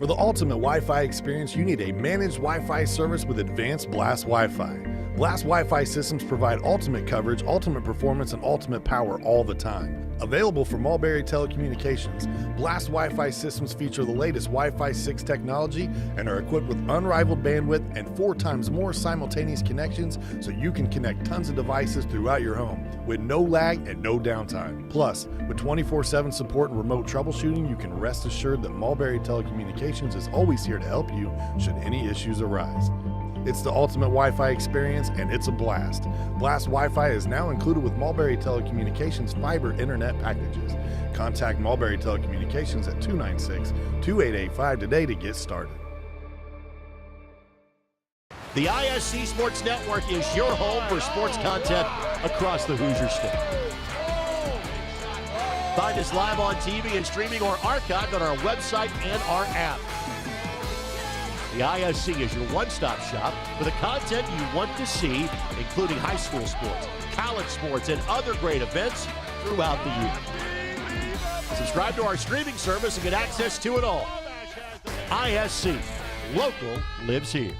For the ultimate Wi-Fi experience, you need a managed Wi-Fi service with advanced Blast Wi-Fi. Blast Wi-Fi systems provide ultimate coverage, ultimate performance, and ultimate power all the time. Available from Mulberry Telecommunications, Blast Wi-Fi systems feature the latest Wi-Fi 6 technology and are equipped with unrivaled bandwidth and 4 times more simultaneous connections so you can connect tons of devices throughout your home with no lag and no downtime. Plus, with 24/7 support and remote troubleshooting, you can rest assured that Mulberry Telecommunications is always here to help you should any issues arise. It's the ultimate Wi-Fi experience, and it's a blast. Blast Wi-Fi is now included with Mulberry Telecommunications fiber internet packages. Contact Mulberry Telecommunications at 296-2885 today to get started. The ISC Sports Network is your home for sports content across the Hoosier State. Find us live on TV and streaming or archived on our website and our app. The ISC is your one-stop shop for the content you want to see, including high school sports, college sports, and other great events throughout the year. Subscribe to our streaming service and get access to it all. ISC, local lives here.